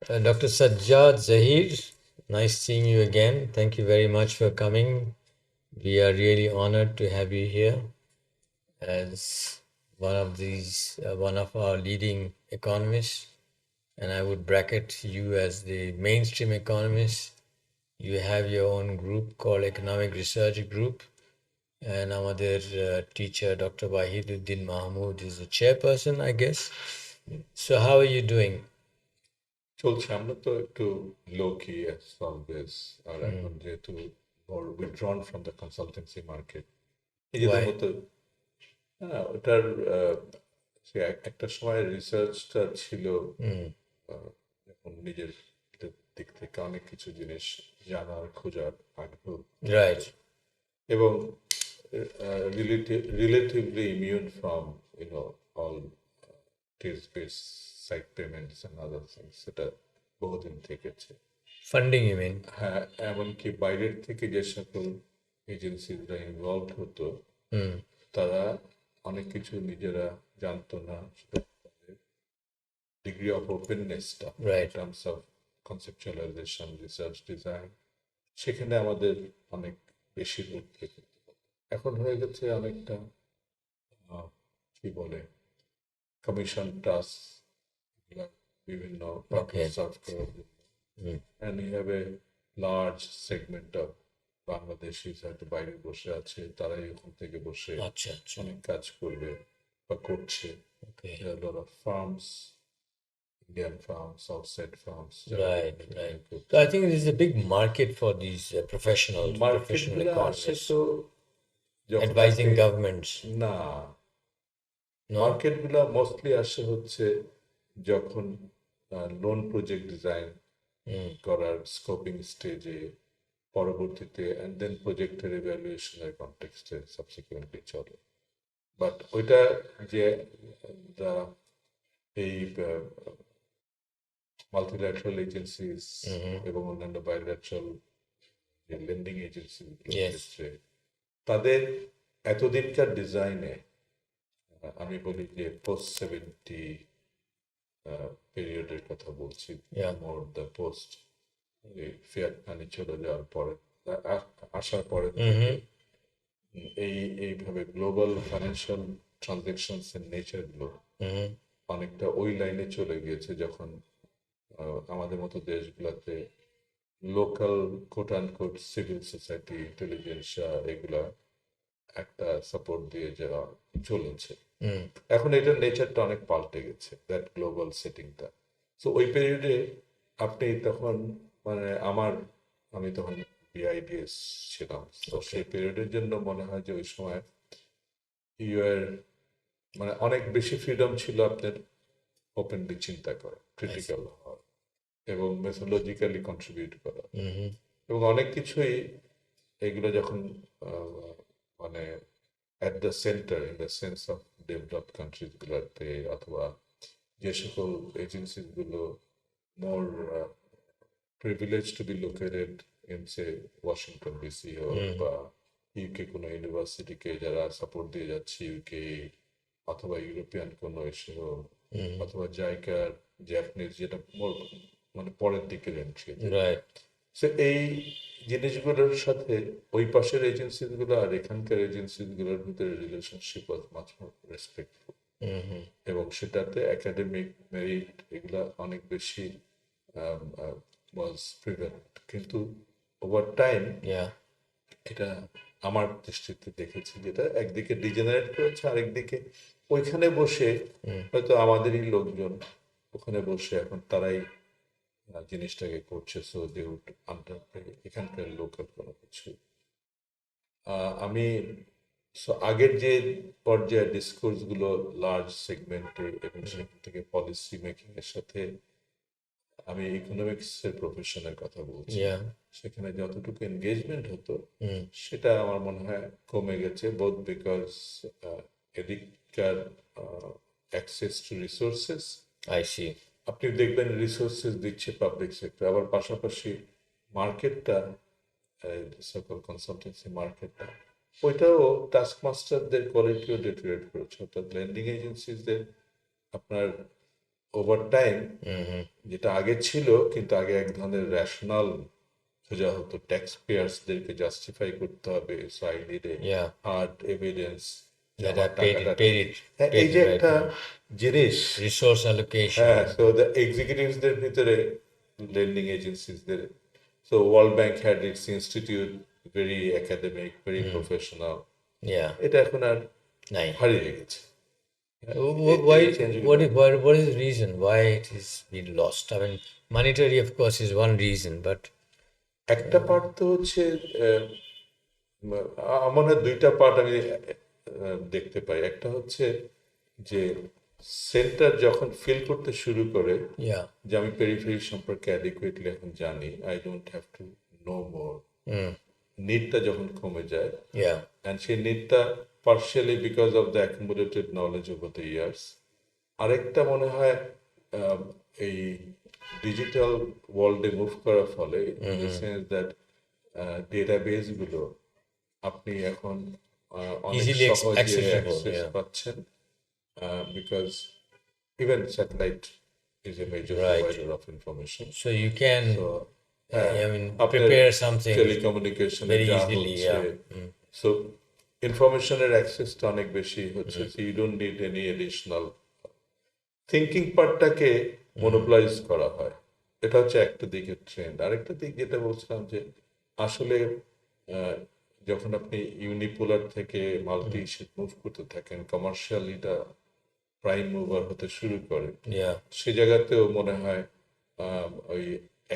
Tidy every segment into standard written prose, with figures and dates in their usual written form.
Dr. Sajjad Zohir, nice seeing you again. Thank you very much for coming. We are really honored to have you here as one of our leading economists, and I would bracket you as the mainstream economist. You have your own group called Economic Research Group, and আমাদের teacher Dr. Wahiduddin Mahmood is the chairperson, I guess. So how are you doing? চলছে। আমরা তো একটু low key as always, আর এখন যেহেতু more withdrawn from the consultancy market, নিজেদের Why? মতো ওটার সে একটা সময় রিসার্চটা ছিল, এখন নিজের দিক থেকে অনেক কিছু জিনিস জানার খোঁজার আগ্রহ, Right. এবং relatively immune from all based site payments and other things, সেটা বহুদিন থেকেছে। Funding, you mean? হ্যাঁ, এমনকি বাইরের থেকে যে সকল এজেন্সিরা ইনভলভ হতো, তারা অনেক কিছু নিজেরা জানতো না, ডিগ্রি অফ ওপেননেসটা in Right. Terms of conceptualization, research design, সেখানে আমাদের অনেক বেশি উঠতে করতে হতো। এখন হয়ে গেছে অনেকটা কি বলে কমিশন টাস্ক, বিভিন্ন পারপাস সার্ভ করার জন্য, and you have a large segment of Bangladeshi হয়তো বাইরে বসে আছে, তারাই ওখান থেকে বসে আচ্ছা আচ্ছা অনেক কাজ করবে বা করছে। Okay. There are a lot of firms, Indian firms, outside firms, Right, right. So I think there is a big market for these professional মার্কেটগুলো আসে economists তো যখন advising আপনি governments. না, No? মার্কেটগুলো মোস্টলি আসে হচ্ছে যখন লোন প্রজেক্ট ডিজাইন করার scoping স্টেজে, পরবর্তীতে অ্যান্ড দেন প্রজেক্টের ইভ্যালুয়েশনের কনটেক্সটে সাবসিকুয়েন্টলি চলে। বাট ওইটা যে এই মাল্টিল্যাটারাল এজেন্সিস এবং অন্যান্য বাইল্যাটারাল যে লেন্ডিং এজেন্সিগুলোর Yes. ক্ষেত্রে তাদের এতদিনকার ডিজাইনে, আমি বলি যে পোস্ট 70 পিরিয়ডের কথা বলছি, Yeah. More the post fiat money চলে যাওয়ার পরে, আসার পরে এইভাবে গ্লোবাল ফাইন্যান্সিয়াল ট্রানজাকশনস এর নেচারগুলো অনেকটা ওই লাইনে চলে গিয়েছে, যখন আমাদের মতো দেশগুলোতে local quote and quote civil society, intelligentsia এগুলা একটা সাপোর্ট দিয়ে যাওয়া চলেছে। এখন এটার নেচারটা অনেক পাল্টে গেছে, দ্যাট গ্লোবাল সেটিংটা। সো ওই পিরিয়ডে আপনি তখন মানে আমি তখন বিআইডিএস ছিলাম, তো সেই পিরিয়ডের জন্য মনে হয় যে ওই সময় ইউএর মানে অনেক বেশি ফ্রিডম ছিল আপনার ওপেনলি চিন্তা করা, ক্রিটিক্যাল হওয়া এবং মেথোলজিক্যালি কন্ট্রিবিউট করা, এবং অনেক কিছুই এগুলো যখন মানে at the centre in the sense of developed কান্ট্রিজগুলোতে, অথবা যে সকল এজেন্সিসগুলো more privilege to be located in say Washington DC বা ইউকে কোনো ইউনিভার্সিটিকে যারা সাপোর্ট দিয়ে যাচ্ছে ইউকে, অথবা ইউরোপিয়ান কোনো এসে হোক, অথবা জাইকার জাপানিজ, যেটা মানে পরের দিকের এন্ট্রি। Right. সো এই জিনিসগুলোর সাথে ওই পাশের এজেন্সিগুলো আর এখানকার এজেন্সিগুলোর ভিতরে রিলেশনশিপ ওয়াজ মাচ মোর রেসপেক্টফুল, এবং সেটাতে একাডেমিক মেরিট এগুলা অনেক বেশি ওয়াজ প্রিভেন্ট। কিন্তু ওভার টাইম Yeah. এটা আমার দৃষ্টিতে দেখেছি, যেটা একদিকে ডিজেনারেট করেছে, আরেকদিকে ওইখানে বসে হয়তো আমাদেরই লোকজন ওখানে বসে এখন তারাই জিনিসটাকে করছে, সো দে উড আন্ডারপ্লে এখানকার লোকাল কোনো কিছু। আমি আগের যে পর্যায়ে ডিসকোর্স গুলো লার্জ সেগমেন্টে এবং সেখান থেকে পলিসি মেকিং এর সাথে, আমি ইকোনমিক্স এর প্রফেশনের কথা বলছি, Yeah. সেখানে যতটুকু এনগেজমেন্ট হতো সেটা আমার মনে হয় কমে গেছে, বোথ বিকজ এদিককার access to resources, I see. আপনি দেখবেন রিসোর্সেস দিচ্ছে পাবলিক সেক্টর, আবার পাশাপাশি মার্কেটটা, সকল কনসালটেন্সি মার্কেটটা, ওইটাও টাস্ক মাস্টারদের কোয়ালিটিও ডিটোরিয়েট করেছে, অর্থাৎ লেন্ডিং এজেন্সিসদের আপনার ওভার টাইম যেটা আগে ছিল, কিন্তু আগে এক ধরনের রেশনাল খোঁজা হতো, ট্যাক্স পেয়ার্সদেরকে জাস্টিফাই করতে হবে, so I need a Yeah, hard evidence যে that I আমার টাকাটা paid ঠিক। it, হ্যাঁ, paid এই it যে right. একটা জিনিস, Resource allocation. হ্যাঁ, সো দ্য এক্সিকিউটিভসদের ভিতরে, লেন্ডিং এজেন্সিসদের, so World Bank had its institute, very academic, very professional. Yeah, এটা এখন আর nine. হারিয়ে গেছে। Why? এই চেঞ্জগুলো What is the reason why it is been lost? I mean, monetary, of course, is one reason, but একটা part তো হচ্ছে, আমার মনে হয় দুইটা পার্ট আমি দেখতে পাই। একটা হচ্ছে যে সেন্টার যখন ফিল করতে শুরু করে yeah, যে আমি পেরিফেরি সম্পর্কে অ্যাডিকুয়েটলি এখন জানি, I don't have to know more, নিডটা যখন কমে যায়, yeah, অ্যান্ড সেই নিডটা partially because of the accumulated knowledge over the years. আরেকটা মনে হয় আহ, এই ডিজিটাল ওয়ার্ল্ডে মুভ করার ফলে, ইন দ্য সেন্স দ্যাট ডেটাবেসগুলো আপনি এখন অনেক easily সহজে accessible. অ্যাক্সেস Yeah, পাচ্ছেন, because even satellite is a major right. Provider of information. So you can, তো হ্যাঁ, I mean, আপনার prepare something টেলিকমিউনিকেশনে very যা easily. হচ্ছে, Yeah, সো ইনফরমেশনের অ্যাক্সেসটা অনেক বেশি হচ্ছে, so you don't need any additional thinking পার্টটাকে মনোপলাইজ করা হয়। এটা হচ্ছে একটা দিকের ট্রেন্ড। আরেকটা দিক যেটা বলছিলাম যে আসলে আহ, যখন আপনি ইউনিপোলার থেকে মাল্টি শিপ মুভ করতে থাকেন, কমার্শিয়ালিটা প্রাইম মুভার হতে শুরু করে, yeah, সে জায়গাতেও মনে হয় ওই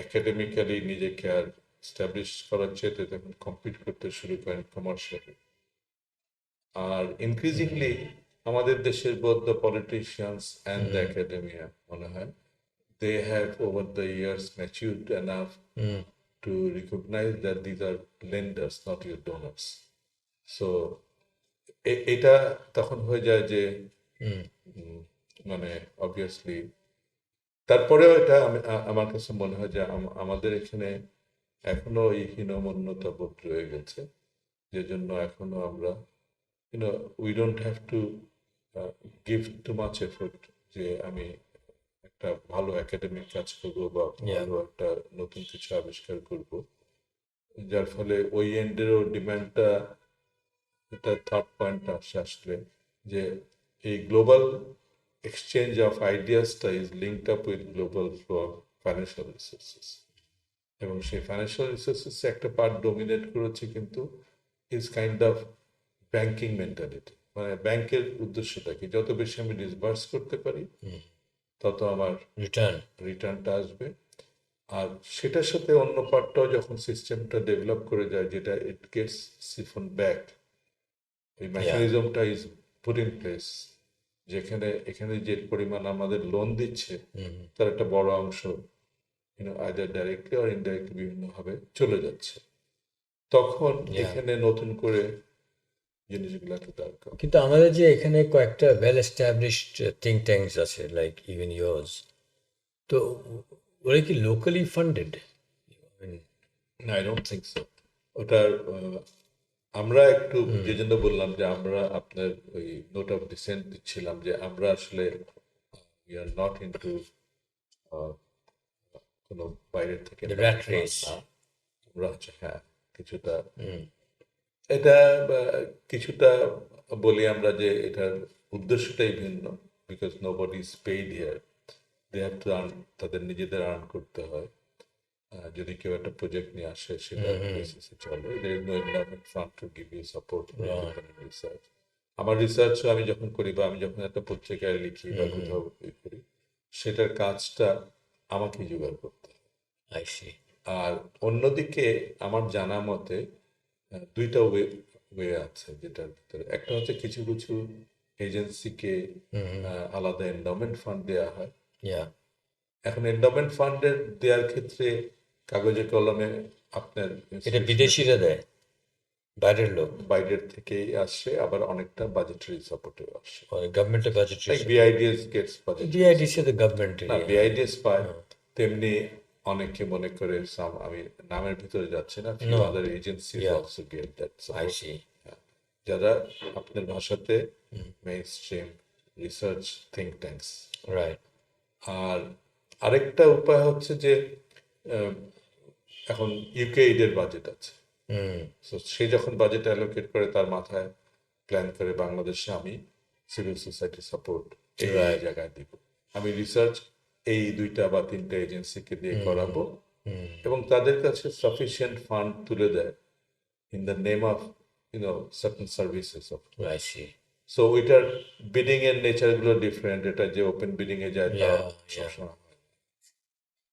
একাডেমিক্যালি নিজেকে আর স্টাবলিশ করার চেয়ে তখন কম্পিট করতে শুরু করেন কমার্শিয়ালি। আর ইনক্রিজিংলি আমাদের দেশের both the politicians and the academia মনে হয় they have over the years matured enough to recognize that these are lenders, not your donors. So এটা তখন হয়ে যায় যে মানে অবভিয়াসলি, তারপরেও এটা আমার কাছে মনে হয় যে আমাদের এখানে এখনো এই হীনমন্যতা বোধ রয়ে গেছে, যে জন্য এখনো আমরা we don't have to give too much effort যে আমি একটা ভালো একাডেমিক কাজ করবো বা yeah, ভালো একটা নতুন কিছু আবিষ্কার করব, যার ফলে ওই এন্ডেরও ডিমান্ডটা, এটা থার্ড পয়েন্ট আসে আসলে, যে এই গ্লোবাল এক্সচেঞ্জ অফ আইডিয়াসটা is linked up with global flow of financial resources, এবং সেই ফাইন্যান্সিয়াল রিসোর্সেস একটা পার্ট ডোমিনেট করেছে কিন্তু is kind of banking mentality. মানে ব্যাংকের উদ্দেশ্যটা কি, যত বেশি আমি ডিসবার্স করতে পারি তত আমার return. রিটার্নটা আসবে। আর সেটার সাথে অন্য পার্টটাও যখন সিস্টেমটা ডেভেলপ করে যায়, যেটা ইট গেটস সিফন ব্যাক, এই মেকানিজমটা ইজ পুট ইন প্লেস, যেখানে এখানে যে পরিমাণ আমাদের লোন দিচ্ছে তার একটা বড় অংশ আইদার ডাইরেক্টলি অর ইনডাইরেক্টলি বিভিন্নভাবে চলে যাচ্ছে, তখন Yeah. এখানে নতুন করে জিনিসগুলোকে দরকার। কিন্তু আমাদের যে এখানে কয়েকটা ওয়েল এস্টাবলিশড থিঙ্ক ট্যাঙ্কস আছে, লাইক ইভেন ইয়ার্স, তো ওরা কি locally funded? I don't think so. ওটার আমরা একটু, যে জন্য বললাম যে আমরা আপনার ওই নোট অফ ডিসেন্ট দিচ্ছিলাম, যে আমরা আসলে উই আর নট ইনটু কোনো বাইরের থেকে The rat race. না। আমরা হচ্ছে হ্যাঁ কিছুটা এটা কিছুটা বলি আমরা যে এটার উদ্দেশ্যটাই ভিন্ন, because nobody is paid here, they have to earn, তাদের নিজেদের আর্ন করতে হয়। যদি কেউ একটা প্রজেক্ট নিয়ে আসে সেটা বেসিসে চলে, there is no endowment fund to give you support for independent research. আমার রিসার্চও আমি যখন করি বা আমি যখন একটা পত্রিকায় লিখি বা কোথাও করি, সেটার কাজটা আমাকেই জোগাড় করতে হয়। I see. আর অন্যদিকে আমার জানা মতে দুইটা ওয়ে আছে যেটার ভিতরে, একটা হচ্ছে কিছু কিছু এজেন্সিকে আলাদা এন্ডাওমেন্ট ফান্ড দেওয়া হয়। Yeah. এখন এন্ডাওমেন্ট ফান্ডের দেওয়ার ক্ষেত্রে কাগজে কলমে আপনার এটা বিদেশিরা দেয়, বাইরের লোক, বাইরের থেকেই আসে, আবার অনেকটা বাজেটারি সাপোর্টেও আসে, গভর্নমেন্টের budgetary. Like BIDS gets budget, BIDC তো গভর্নমেন্ট। না বিআইডিএস পায়, তেমনি অনেকে মনে করে আমি নামের ভিতরে যাচ্ছে না, few other agencies also get that support, যারা আপনার ভাষাতে mainstream research think tanks. Right. আর আরেকটা উপায় হচ্ছে যে আহ, এখন ইউকে এইডের বাজেট আছে, তো সে যখন বাজেট অ্যালোকেট করে তার মাথায় প্ল্যান করে বাংলাদেশে আমি সিভিল সোসাইটি সাপোর্ট এই Right. জায়গায় দিব, আমি রিসার্চ এই 2টা বা 3টা এজেন্সিকে দিয়ে করাবো, এবং তাদের কাছে সাফিসিয়েন্ট ফান্ড তুলে দেয় in the name of certain services of. I see. So ওইটার বিডিং এর নেচার গুলো ডিফারেন্ট, এটা যে ওপেন বিডিং এ যায় তা Yeah, yeah, সবসময় হয়।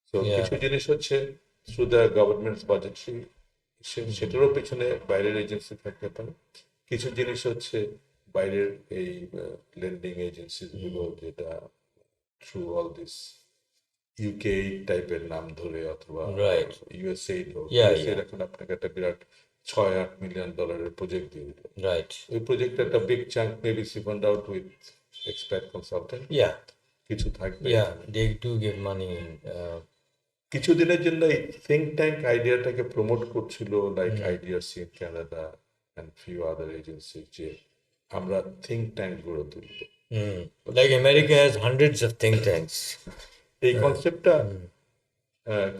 তো yeah. কিছু জিনিস হচ্ছে থ্রু দ্য গভর্নমেন্ট বাজেটরি, সেটারও পিছনে বাইরের এজেন্সি থাকতে পারে। কিছু জিনিস হচ্ছে বাইরের এই লেন্ডিং এজেন্সিস গুলো, যেটা থ্রু অল দিস ইউকে টাইপের নাম ধরে, অথবা Right. ইউএসএইড হোক, Yeah, ইউএসএইড yeah. এখন আপনাকে একটা বিরাট $6-8 মিলিয়ন প্রজেক্ট দিয়ে দিল। Right. ওই প্রজেক্টে একটা big chunk maybe siphoned out with expert consultant Yeah, কিছু থাকবে yeah. এখানে। They do give money. কিছুদিনের জন্য এই থিঙ্ক ট্যাঙ্ক আইডিয়াটাকে প্রমোট করছিল, like ideas in Canada and few other agency, যে আমরা থিঙ্ক ট্যাঙ্ক গড়ে তুলব। Like America has hundreds of think tanks. এই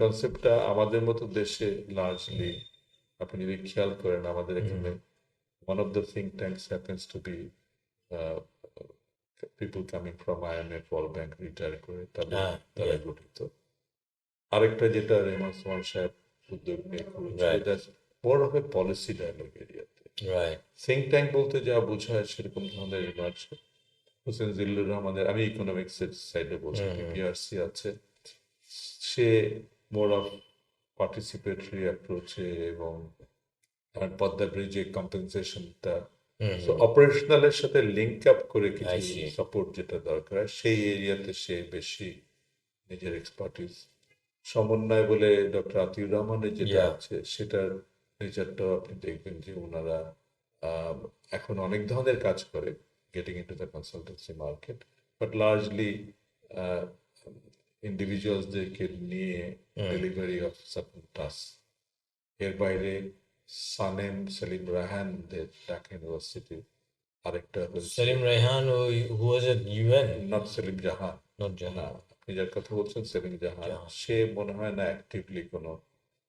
কনসেপ্টটা আমাদের মতো দেশে লার্জলি, আপনি যদি খেয়াল করেন, আমাদের এখানে one of the think tanks happens to be uh, people coming from IMF, World Bank, retire করে তাদের দ্বারা Yeah. গঠিত। আরেকটা যেটা রেহমান সোহান সাহেব উদ্যোগ নিয়ে করেছিল, Right. That's more of a policy dialogue এরিয়াতে। Right. থিঙ্ক ট্যাঙ্ক বলতে যা বোঝায় সেরকম ধরনের রিমার্চ হোসেন জিল্লুর রহমানের, আমি ইকোনমিক্স এর সাইডে বলছি, পিপিআরসি আছে, সে মোর অফ পার্টিসিপেটরি অ্যাপ্রোচে, এবং আর পদ্মা ব্রিজে কম্পেনসেশনটা অপারেশনালের সাথে লিঙ্ক আপ করে কিছু I see. সাপোর্ট যেটা দরকার সেই এরিয়াতে সে বেশি নিজের এক্সপার্টিস। সমন্বয় বলে ডক্টর আতিউর রহমানের যেটা Yeah. আছে, সেটার নেচারটাও আপনি দেখবেন যে ওনারা এখন অনেক ধরনের কাজ করে, getting into the consultancy market, but largely ইন্ডিভিজুয়ালসদেরকে নিয়ে ডেলিভারি অফ সার্টেন টাস্ক। এর বাইরে সানেম সেলিম রাহানদের ঢাকা ইউনিভার্সিটি, আরেকটা হচ্ছে Salim Raihan, who was at UN. Not Salim Jahan, Not না, Jahan. আপনি যার কথা বলছেন সেলিম জাহান, জাহান। সে মনে হয় না অ্যাক্টিভলি কোনো,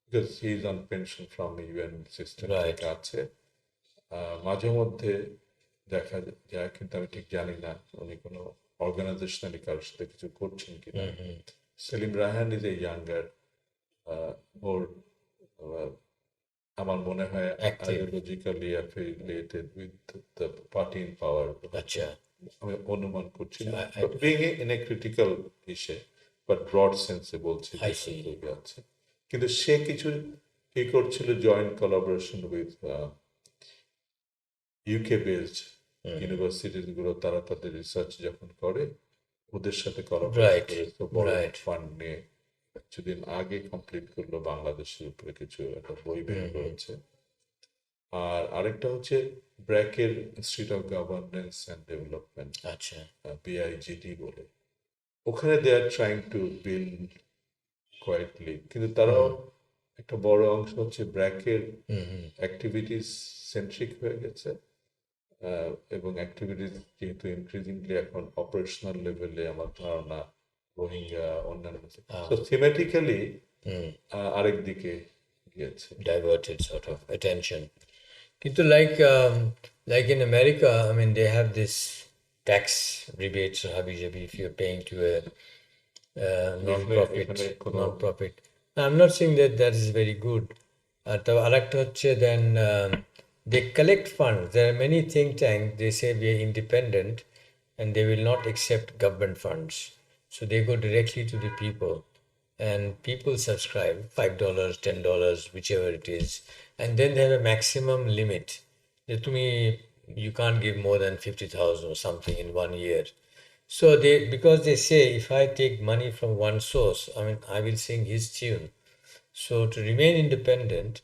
because he is on pension from UN system Right. থেকে আছে। মাঝে মধ্যে দেখা যায়, কিন্তু আমি ঠিক জানি না উনি কোনো অর্গানাইজেশনালি কারোর সাথে কিছু করছেন কিনা। Salim Raihan is a younger, ওর আমার মনে হয় Active. Ideologically affiliated with the party in power, Acha. আমি অনুমান করছি না, I- being in a critical ইসে, বাট ব্রড সেন্সে বলছি I see. যে আছে। কিন্তু সে কিছু কি করছিল, joint collaboration with UK based universities গুলো, তারা তাদের রিসার্চ যখন করে ওদের সাথে কোলাবোরেট Right. করে, তো বড় Right. ফান্ড নিয়ে কিছুদিন আগে কমপ্লিট করলো, বাংলাদেশের উপরে কিছু একটা বই বের করেছে। আর আরেকটা হচ্ছে ব্র্যাকের institute of governance and development, Acha. BIGD বলে, ওখানে they are trying to build quietly, কিন্তু তারাও একটা বড় অংশ হচ্ছে ব্র্যাকের অ্যাক্টিভিটিস সেন্ট্রিক হয়ে গেছে, এবং অ্যাক্টিভিটিস যেহেতু ইনক্রিজিংলি এখন অপারেশনাল লেভেলে, আমার ধারণা রোহিঙ্গা অন্যান্য, তো থিমেটিক্যালি আরেক দিকে গিয়েছে। Diverted sort of attention. Kintu like in America, I mean, they have this tax rebates or habi jabi if you're paying to a এখানে কোনো non-profit. Now, I'm not saying that that is very good. তো আরেকটা হচ্ছে then they collect funds. There are many think tanks, they say we are independent and they will not accept government funds. So they go directly to the people and people subscribe $5, $10, whichever it is. And then they have a maximum limit. To me, you can't give more than 50,000 or something in 1 year. So because they say if I take money from one source, I mean, I will sing his tune. So to remain independent,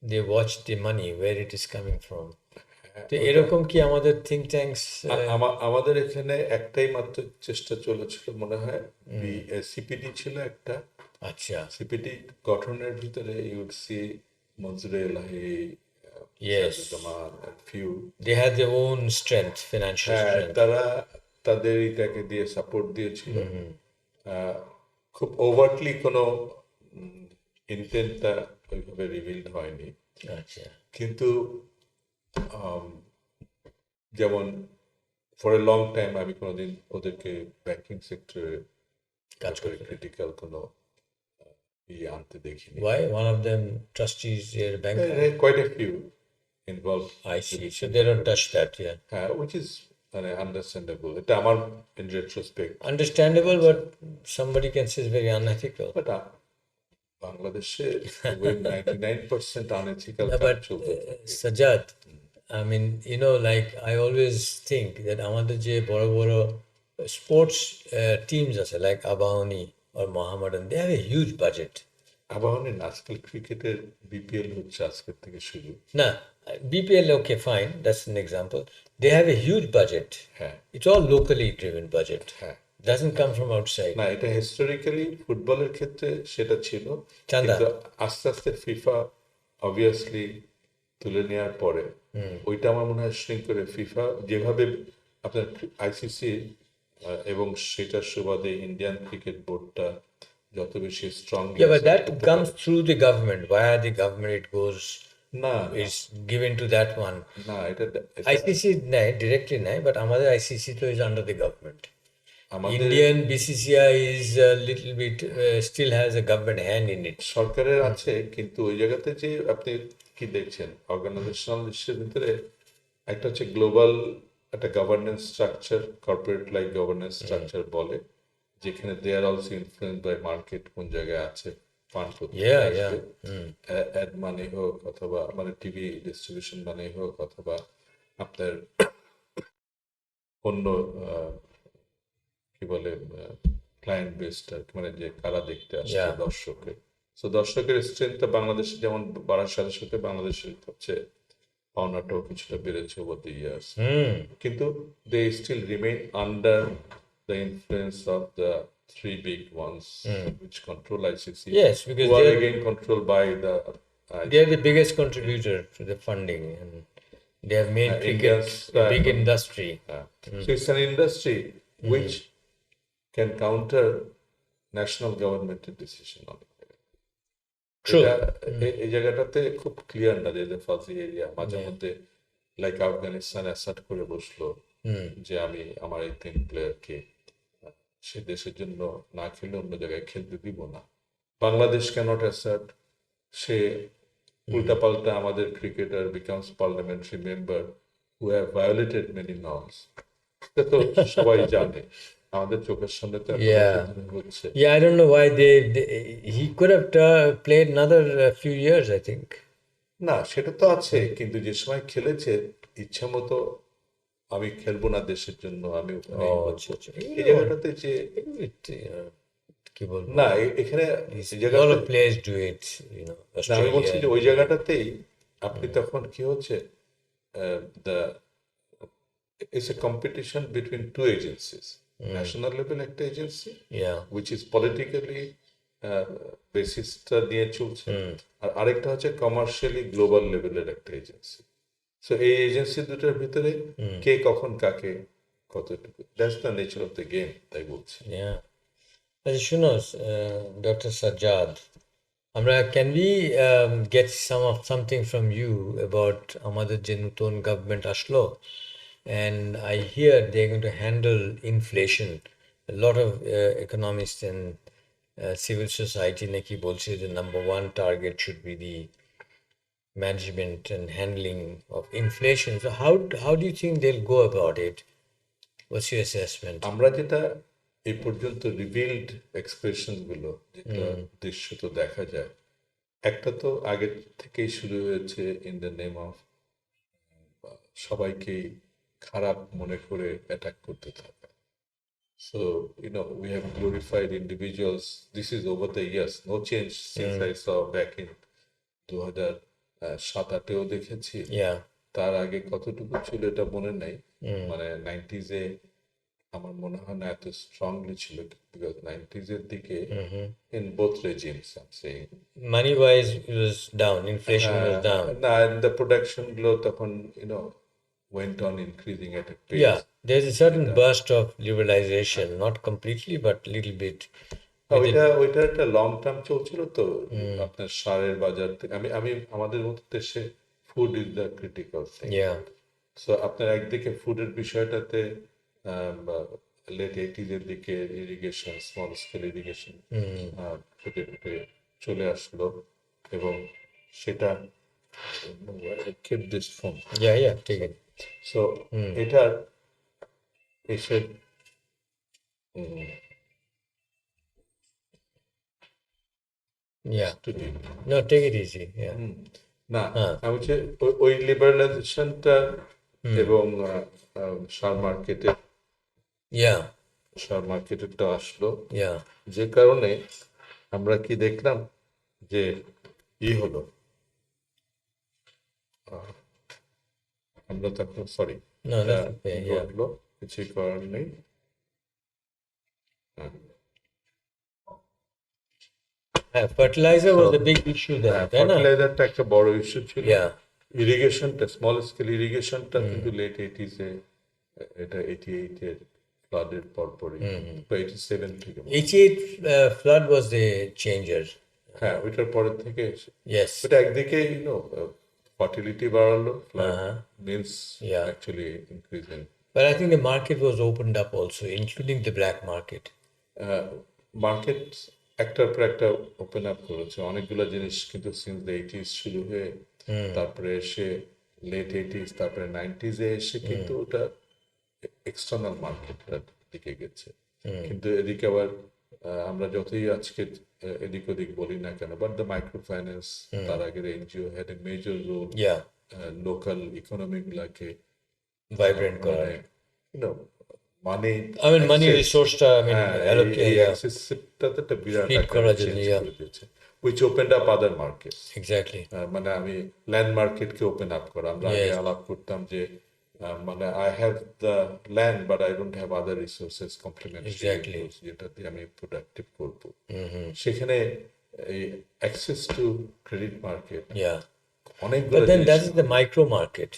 they watch the money, where it is coming from. তো এরকম কি আমাদের think tanks? আমাদের এখানে একটাই মাত্র চেষ্টা চলেছিল মনে হয়, সিপিডি ছিল একটা। আচ্ছা, সিপিডি গঠনের ভিতরে you'd see Manzoor Elahi, yes, few, they had their own strength, financial strength. তারা তাদের এটাকে দিয়ে সাপোর্ট দিয়েছিল, খুব ওভারটলি কোনো ইন্টেন্টটা ওইভাবে রিভিলড হয়নি, আচ্ছা, কিন্তু যেমন ফর এ লং টাইম আমি কোনোদিন ওদেরকে ব্যাংকিং সেক্টরে কাজ ব্যাপারে করতে। ক্রিটিক্যাল কোনো ইয়ে আনতে দেখিনি। Why? One of them trustees is a banker. Quite a few involve I see. So they don't touch that, yeah. হ্যাঁ, উইচ ইজ মানে আন্ডারস্ট্যান্ডেবল, এটা আমার in retrospect. Understandable, but somebody can say it's very unethical. But বাংলাদেশে ওই 99% unethical No, কাজ but চলতে থাকে। Sajjad, I mean, like I always think that আমাদের যে বড় বড় sports teams আছে, like Abahani or Mohammedan, they have a huge budget. আবাহনীর না, আজকাল ক্রিকেটের বিপিএল হচ্ছে আজকের থেকে শুরু। Nah, BPL, okay, fine, that's an example. They have a huge budget. হ্যাঁ, It's all locally driven budget. হ্যাঁ, Doesn't come from outside. না এটা হিস্টোরিক্যালি ফুটবলের ক্ষেত্রে সেটা ছিল, চাঁদা। কিন্তু আস্তে আস্তে ফিফা অবভিয়াসলি তুলে নেওয়ার পরে ওইটা আমার মনে হয় শ্রিঙ্ক করে ফিফা যেভাবে আপনার আইসিসি এবং সেটার সুবাদে ইন্ডিয়ান ক্রিকেট বোর্ডটা যত বেশি strongly Yeah, but that comes through the government. Via the government, it goes, না is given to that one. না এটা ICC নাই, directly নাই, but আমাদের ICC তো is under the government. আমাদের Indian BCCI is a little bit, still has a government hand in it. সরকারের আছে, কিন্তু ওই জায়গাতে যে আপনি কি দেখছেন অর্গানাইজেশনাল ইস্যুর ভিতরে একটা হচ্ছে গ্লোবাল একটা governance structure, corporate like governance structure বলে, যেখানে they are also influence by market, কোন জায়গায় আছে, ফান্ড করতে Yeah, আসবে, yeah. অ্যাড মানে হোক অথবা মানে টিভি ডিস্ট্রিবিউশন মানে হোক অথবা আপনার অন্য কি বলে ক্লায়েন্ট বেসড আর কি, মানে যে কারা দেখতে আসছে Yeah. দর্শকের। সো দর্শকের স্ট্রেংথটা বাংলাদেশে যেমন বাড়ার সাথে সাথে বাংলাদেশের হচ্ছে পাওনাটাও কিছুটা বেড়েছে ওভার দ্য ইয়ার্স, কিন্তু they still remain under the influence of the three big ones which control ICC, Yes, because who are they're, again controlled by the they're the biggest contributor to the funding, and they have made cricket Indians, a big industry. so it's an industry which can counter national governmental decision on it. True. এই জায়গাটাতে খুব clear না, যে fuzzy area মাঝে মধ্যে like Afghanistan assert করে বসলো যে আমি আমার এই 3 প্লেয়ারকে সে দেশের জন্য না খেলে অন্য জায়গায় খেলতে দিব না। বাংলাদেশ ক্যানট অ্যাসার্ট, সে উল্টাপাল্টা আমাদের cricketer becomes parliamentary member who have violated many norms, এটা তো সবাই জানে, আমাদের চোখের সামনে তো Yeah. হচ্ছে। Yeah, I don't know why he could have played another few years, I think. না সেটা তো আছে, কিন্তু যে সময় খেলেছে ইচ্ছা মতো আমি খেলবো না দেশের জন্য, আমি ওখানে আচ্ছা, আচ্ছা। এই জায়গাটাতে যে কি বলবো, না এখানে এই a lot জায়গাটা of players do it, না আমি বলছি যে ওই Australia. জায়গাটাতেই আপনি তখন কি হচ্ছে the it's a competition between two agencies, national level একটা agency Yeah. Which is politically বেসিসটা নিয়ে চলছে, আর আরেকটা হচ্ছে কমার্শিয়ালি গ্লোবাল লেভেলের একটা এজেন্সি। সো এই এজেন্সি দুটোর ভিতরে কে কখন কাকে কতটুকু, that's the nature of the game, তাই বলছি। Yeah. আচ্ছা শুনো, Dr. Sajjad, can we get something from you about আমাদের যে নতুন গভর্নমেন্ট আসলো, and I hear they're going to handle inflation. A lot of economists and civil society নাকি বলছে the number one target should be the management and handling of inflation. So how do you think they'll go about it? What's your assessment? আমরা যেটা এই পর্যন্ত revealed expression গুলো যেটা দৃশ্যত দেখা যায়, একটা তো আগে থেকেই শুরু হয়েছে ইন দ্য নেম অফ সবাইকে খারাপ মনে করে অ্যাটাক করতে থাকা। So, we have glorified individuals. This is over the years. No change since I saw back in 2007-8-এও দেখেছি। Yeah. তার আগে কতটুকু ছিল এটা মনে নাই, মানে 90s-এ আমার মনে হয় না এত স্ট্রংলি ছিল, বিকজ 90s-এর দিকে in both regimes I'm saying Money wise, it was down. Inflation was down. না, the production গুলো তখন went on increasing at a Yeah, pace. there's a certain burst of liberalization, not completely, but little bit. With it, ওইটা একটা long term চলছিল তো। আপনার সারের বাজার থেকে আমি আমি আমাদের মতো দেশে food is the critical thing. yeah, so আপনার একদিকে ফুডের বিষয়টাতে লেট এইটিজের দিকে ইরিগেশন, স্মল স্কেল ইরিগেশন ফুটে ফুটে চলে আসলো, এবং সেটা keep this phone. yeah, take it. So এটার এসে Yeah, to deep. no, take it easy. Yeah, না, আমি হচ্ছে ওই লিবারালাইজেশনটা এবং সার মার্কেটে yeah, সার মার্কেটেরটা আসলো, yeah. যে কারণে আমরা কি দেখলাম যে হলো, আমরা তখন sorry No, that's okay. Yeah. ঘটলো, কিছুই করার নেই। Fertilizer was the big issue then, তাই না? ফার্টিলাইজারটা একটা বড় ইস্যু ছিল। Yeah. ইরিগেশনটা, স্মল স্কেল ইরিগেশনটা কিন্তু লেট এইটিসে, এটা 88 এর ফ্লাডের পরপরই বা 87 থেকে 88 flood was the changer. হ্যাঁ, ওইটার পরের থেকে Yes. ওটা একদিকে ফার্টিলিটি বাড়ালো, flood means Yeah. Actually increasing. But I think the market was opened up also, including the black market. Market একটার পর একটা ওপেন আপ করেছে অনেকগুলো জিনিস, কিন্তু সিন্স দ্য 80s শুরু হয়ে তারপরে এসে লেট 80s তারপরে 90s-এ এসে কিন্তু ওটা এক্সটার্নাল মার্কেটটার দিকে গেছে। কিন্তু এদিকে আবার আমরা যতই আজকে এদিক ওদিক বলি না কেন, বাট দ্য মাইক্রো ফাইন্যান্স, তার আগের NGO had a major role Yeah. Local economy গুলাকে Vibrant করা। মানে I mean, money resource টা, I mean, allocate, yeah. অ্যাক্সেসটাতে একটা বিরাট Feed একটা করার জন্য, চেঞ্জ yeah. করে দিয়েছে, which opened up other markets. Exactly. মানে আমি ল্যান্ড মার্কেটকে ওপেন আপ করা, আমরা আগে Yes. আলাপ করতাম যে মানে I have the land but I don't have other resources complementary, Exactly. যেটা দিয়ে আমি প্রোডাক্টিভ করব। সেখানে এই access to credit market Yeah. অনেকগুলো But then জিনিস, that is the micro market.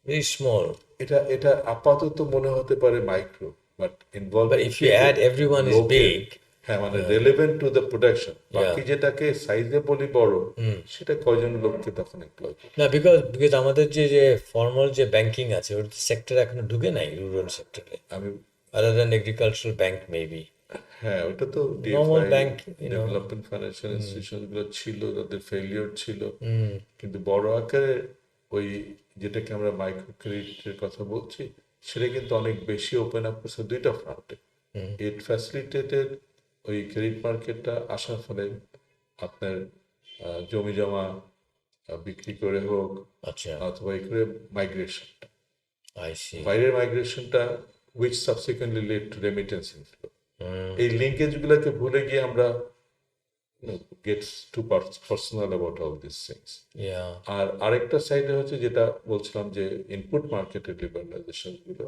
Very small. এটা এটা আপাতত মনে হতে পারে micro, but involve, But if you add everyone is big, হ্যাঁ, মানে রেলেভেন্ট টু দ্য প্রোডাকশন, বাকি যেটাকে সাইজে বলি বড়, সেটা কয়জন লোককে তখন এমপ্লয় করে। না, because আমাদের যে ফর্মাল যে ব্যাংকিং আছে, ওর সেক্টর এখনো ঢুকে নাই রুরাল সেক্টরে, আমি other than agricultural bank maybe. হ্যাঁ, ওটা তো Normal bank, development financial institution গুলো ছিল, তাদের ফেলিওর ছিল, কিন্তু বড় আকারে ওই যেটাকে আমরা মাইক্রো ক্রেডিটের কথা বলছি, সেটা কিন্তু অনেক বেশি ওপেন আপ করছে দুইটা ফ্রন্টে। ইট ফ্যাসিলিটেটেড ওই ক্রেডিট মার্কেটটা আসার ফলে আপনার জমি জমা বিক্রি করে হোক, আচ্ছা, অথবা এই করে মাইগ্রেশনটা, I see. বাইরের মাইগ্রেশনটা, which subsequently lead to remittance inflow. এই লিঙ্কেজ গুলোকে ভুলে গিয়ে আমরা gets to personal about all this things. Yeah. আর আরেকটা সাইডে হচ্ছে যেটা বলছিলাম যে ইনপুট মার্কেটের লিবারালাইজেশন গুলো,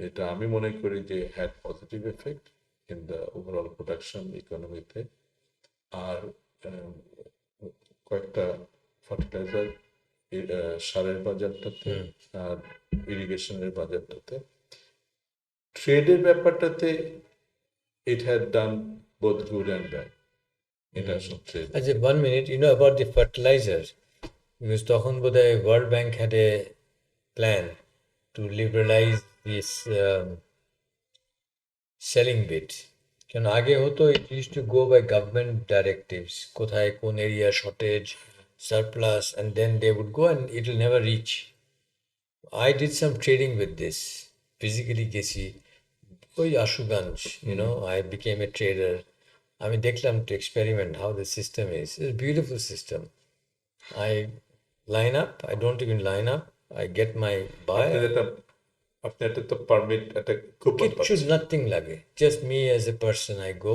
এটা আমি মনে করি যে had positive effect in the overall production ইকোনমিতে। আর কয়েকটা ফার্টিলাইজার, সারের বাজারটাতে আর ইরিগেশনের বাজারটাতে, ট্রেডের ব্যাপারটাতে it had done both good and bad. এটা সবচেয়ে আচ্ছা, 1 minute, about the fertilizer, because তখন বোধহয় World Bank had a plan to liberalize this selling bit. কেন আগে হতো, it used to go by government directives, কোথায় কোন area shortage, surplus, and then they would go and it will never reach. I did some trading with this, physically গেছি ওই Ashuganj, I became a trader. আমি দেখলাম to experiment how the system is. It's a beautiful system. I line up, I don't even line up, I get my buy. আপনি একটা তো permit, একটা coupon কিচ্ছু nothing লাগে, just me as a person, I go,